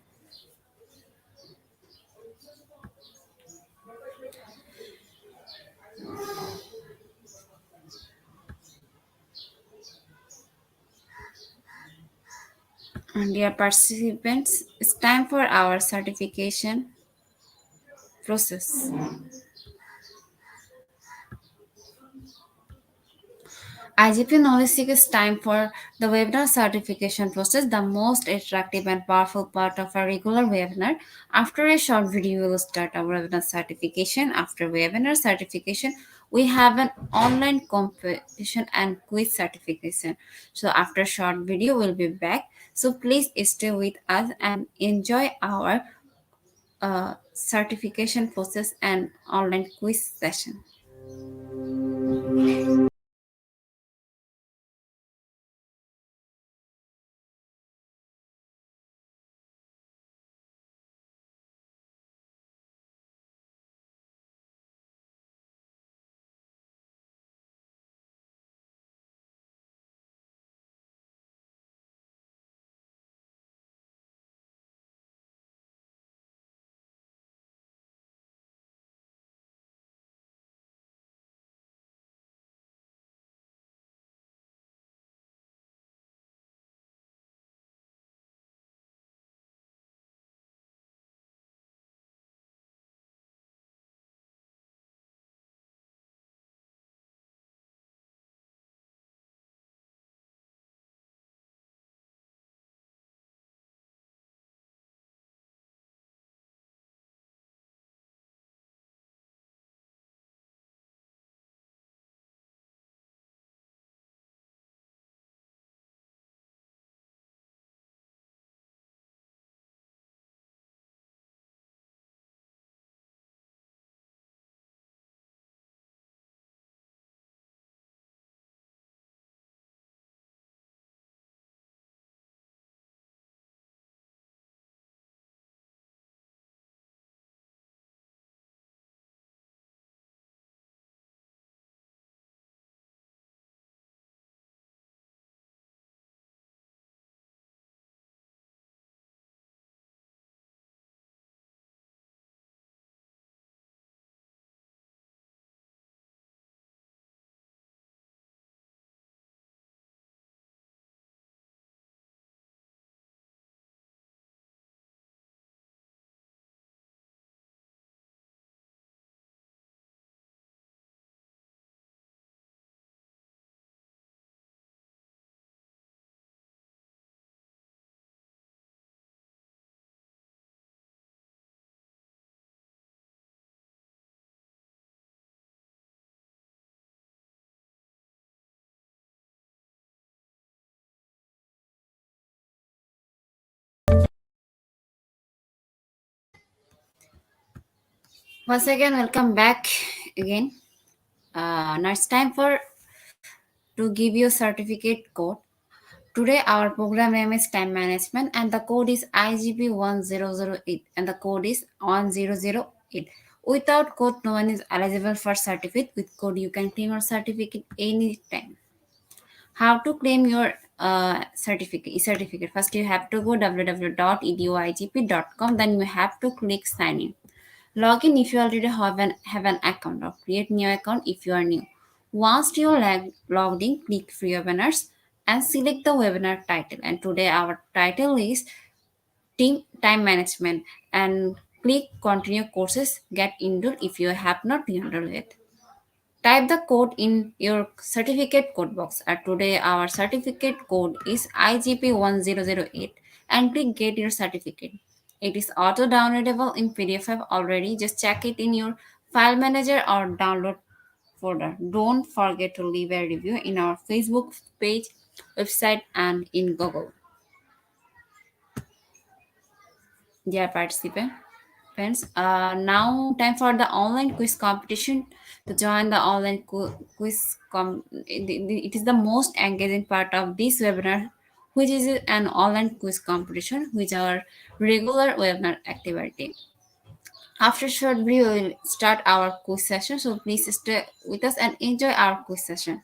And dear participants, it's time for our certification process. IGP Knowledge Seek is time for the webinar certification process, the most attractive and powerful part of our regular webinar. After a short video, we will start our webinar certification. After webinar certification, we have an online competition and quiz certification. So after short video, we'll be back. So please stay with us and enjoy our certification process and online quiz session. Once again, welcome back again. Now it's time for to give you a certificate code. Today our program name is time management and the code is IGP 1008 and the code is 1008. Without code, no one is eligible for certificate. With code, you can claim your certificate anytime. How to claim your certificate? First, you have to go www.eduigp.com. Then you have to click sign in. Log in if you already have an account or create new account if you are new. Once you are logged in, click free webinars and select the webinar title. And today our title is Team Time Management and click continue courses, get enrolled if you have not enrolled yet. Type the code in your certificate code box. Today our certificate code is IGP1008 and click get your certificate. It is auto downloadable in PDF file already. Just check it in your file manager or download folder. Don't forget to leave a review in our Facebook page, website, and in Google. Dear participants, now time for the online quiz competition. To join the online quiz, it is the most engaging part of this webinar, which is an online quiz competition, which is our regular webinar activity. After short break, we will start our quiz session. So please stay with us and enjoy our quiz session.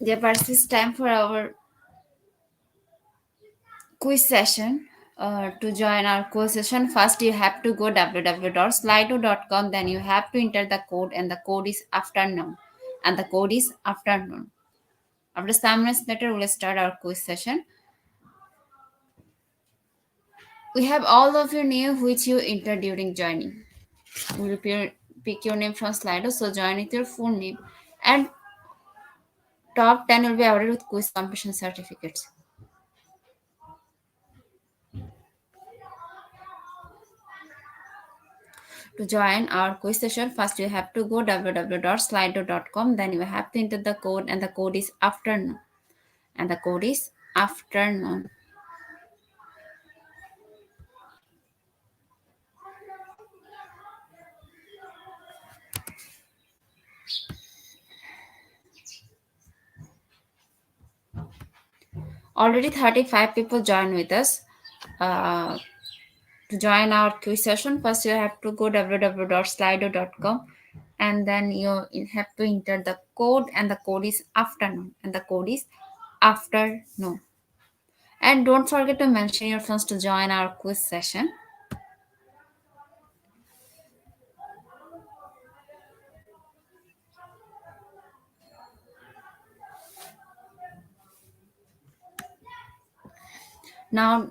Dear participants, time for our quiz session. To join our quiz session, first you have to go www.slido.com. Then you have to enter the code, and the code is afternoon. And the code is afternoon. After some minutes later, we'll start our quiz session. We have all of your name which you enter during joining. We'll pick your name from Slido, so join with your full name. And top 10 will be awarded with quiz completion certificates. To join our quiz session, first you have to go www.slido.com. Then you have to enter the code, and the code is afternoon. And the code is afternoon. Already 35 people join with us. To join our quiz session, first you have to go www.slido.com, and then you have to enter the code, and the code is afternoon. And the code is afternoon. And don't forget to mention your friends to join our quiz session. Now,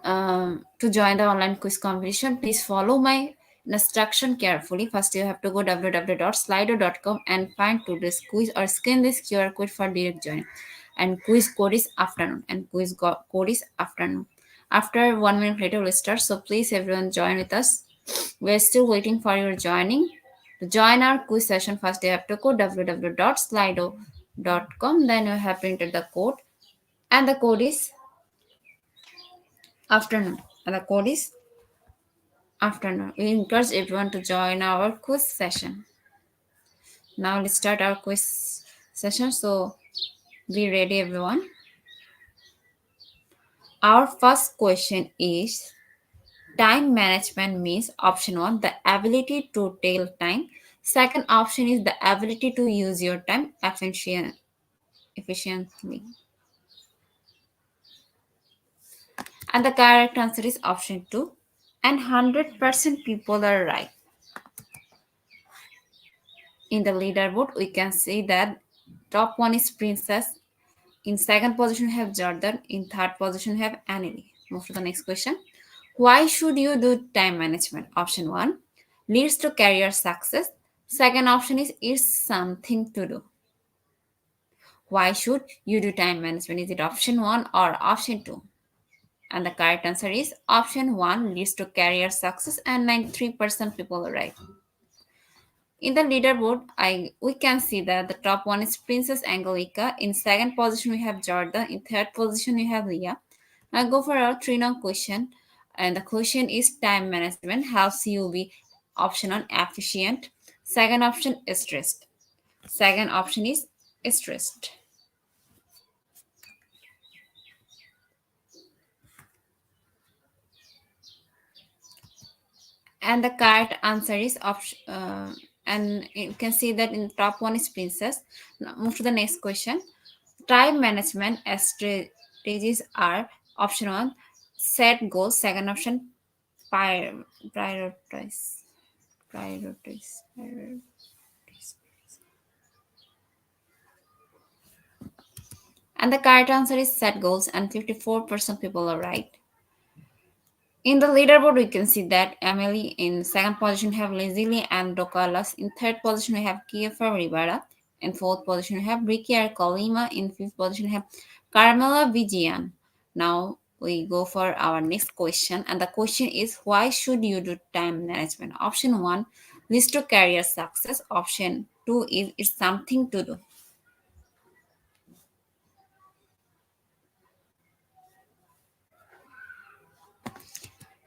to join the online quiz competition, please follow my instruction carefully. First, you have to go www.slido.com and find today's quiz or scan this QR code for direct join. And quiz code is afternoon. And quiz code is afternoon. After 1 minute later, we'll start. So please, everyone, join with us. We're still waiting for your joining. To join our quiz session, first you have to go www.slido.com. Then you have to enter the code. And the code is afternoon. And the code is afternoon. We encourage everyone to join our quiz session. Now let's start our quiz session. So be ready, everyone. Our first question is time management means option 1, the ability to tell time. Second option is the ability to use your time efficiently. And the correct answer is option 2. And 100% people are right. In the leaderboard, we can see that top 1 is Princess. In second position, we have Jordan. In third position, we have Annelie. Move to the next question. Why should you do time management? Option 1 leads to career success. Second option is something to do. Why should you do time management? Is it option 1 or option 2? And the correct answer is option 1 leads to career success, and 93% people are right. In the leaderboard, we can see that the top 1 is Princess Angelica. In second position, we have Jordan. In third position, we have Leah. Now go for our 3-note question. And the question is time management helps you be option 1 efficient. Second option is stressed. Second option is stressed. And the correct answer is option. And you can see that in the top 1 is Princess. Now move to the next question. Time management strategies are option 1 set goals. Second option prioritize. And the correct answer is set goals, and 54% people are right. In the leaderboard, we can see that Emily in second position have Leslie and Dokalas. In third position, we have Kiefer Rivera. In fourth position, we have Ricky Arcolima. In fifth position, we have Carmela Vigian. Now we go for our next question. And the question is, why should you do time management? Option 1 leads to career success. Option 2 is it's something to do.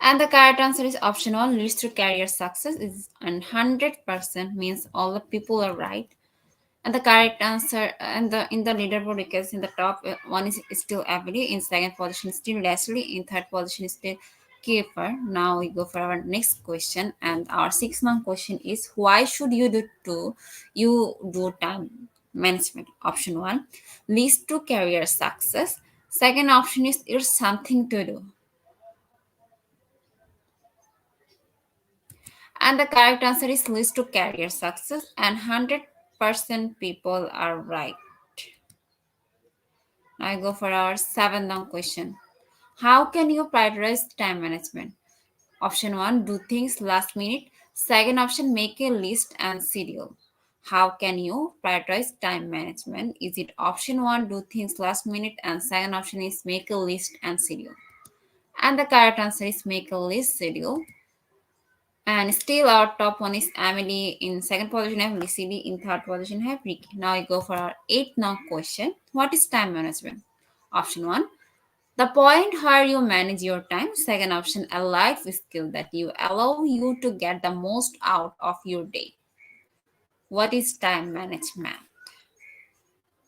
And the correct answer is option 1 leads to career success, and 100% means all the people are right. And the correct answer, and in the leaderboard, because in the top 1 is still Emily. In second position is still Leslie. In third position is still Kiefer. Now we go for our next question, and our 6-month question is, why should you do time management? Option 1 leads to career success. Second option is it's something to do. And the correct answer is leads to career success, and 100% people are right. Now I go for our seventh question. How can you prioritize time management? Option 1 do things last minute. Second option make a list and schedule. How can you prioritize time management? Is it option 1 do things last minute, and second option is make a list and schedule? And the correct answer is make a list schedule. And still our top one is Emily. In second position have Lucy. In third position have Ricky. Now I go for our eighth now question. What is time management? Option 1 the point where you manage your time. Second option, a life skill that you allow you to get the most out of your day. What is time management?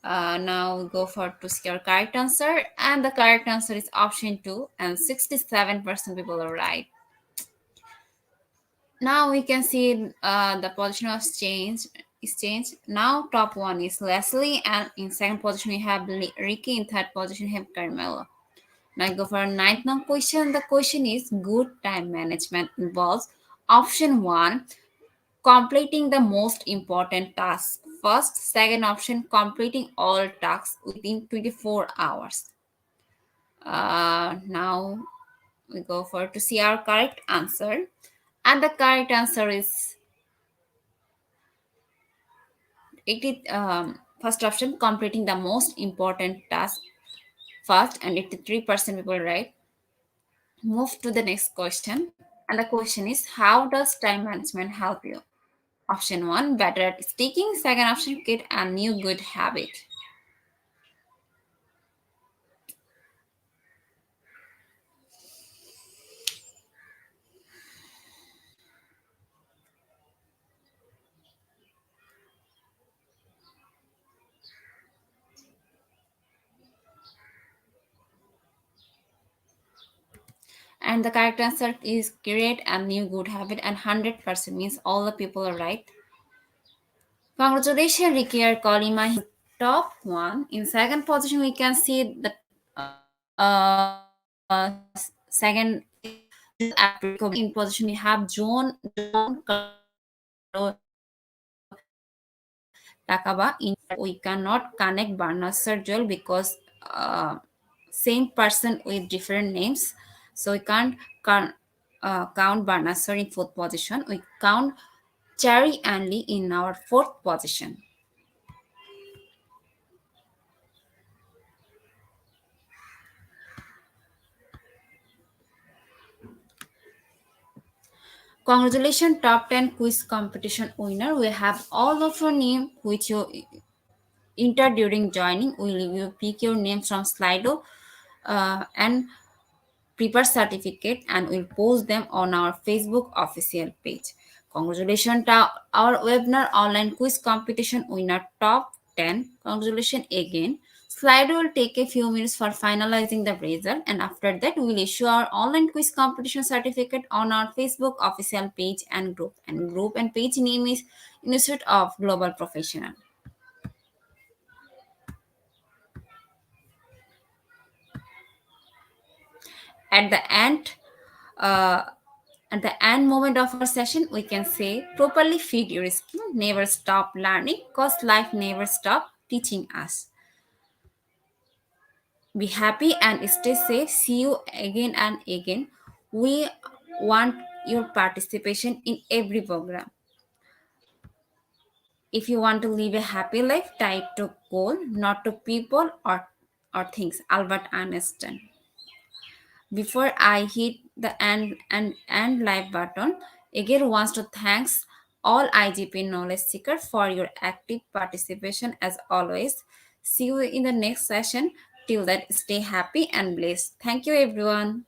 Now we go for to see your correct answer, and the correct answer is option 2, and 67% people are right. Now we can see the position of change is changed. Now top one is Leslie, and in second position we have Ricky. In third position we have Carmelo. Now I go for a ninth now question. The question is good time management involves option 1 completing the most important task first. Second option completing all tasks within 24 hours. Now we go for to see our correct answer, and the correct answer is first option completing the most important task first, and 83% people right. Move to the next question, and the question is how does time management help you? Option 1 better at sticking. Second option get a new good habit. And the correct answer is create a new good habit, and 100% means all the people are right. Congratulations, Ricky or Kolima. Top one. In second position, we can see the second April. In position, we have John Takaba. We cannot connect Barna Sergio because same person with different names. So we can't count Barnasar in fourth position. We count Cherry and Lee in our fourth position. Congratulations, top 10 quiz competition winner. We have all of your name which you entered during joining. We'll pick your name from Slido and prepare certificate, and we'll post them on our Facebook official page. Congratulations to our webinar online quiz competition winner top 10. Congratulations again. Slido will take a few minutes for finalizing the result, and after that we will issue our online quiz competition certificate on our Facebook official page and group. And group and page name is Institute of Global Professional. At the end moment of our session, we can say properly feed your skill, never stop learning, because life never stop teaching us. Be happy and stay safe. See you again and again. We want your participation in every program. If you want to live a happy life, tie it to goal, not to people or things. Albert Einstein. Before I hit the end live button, again wants to thanks all IGP knowledge seekers for your active participation as always. See you in the next session. Till that, stay happy and blessed. Thank you, everyone.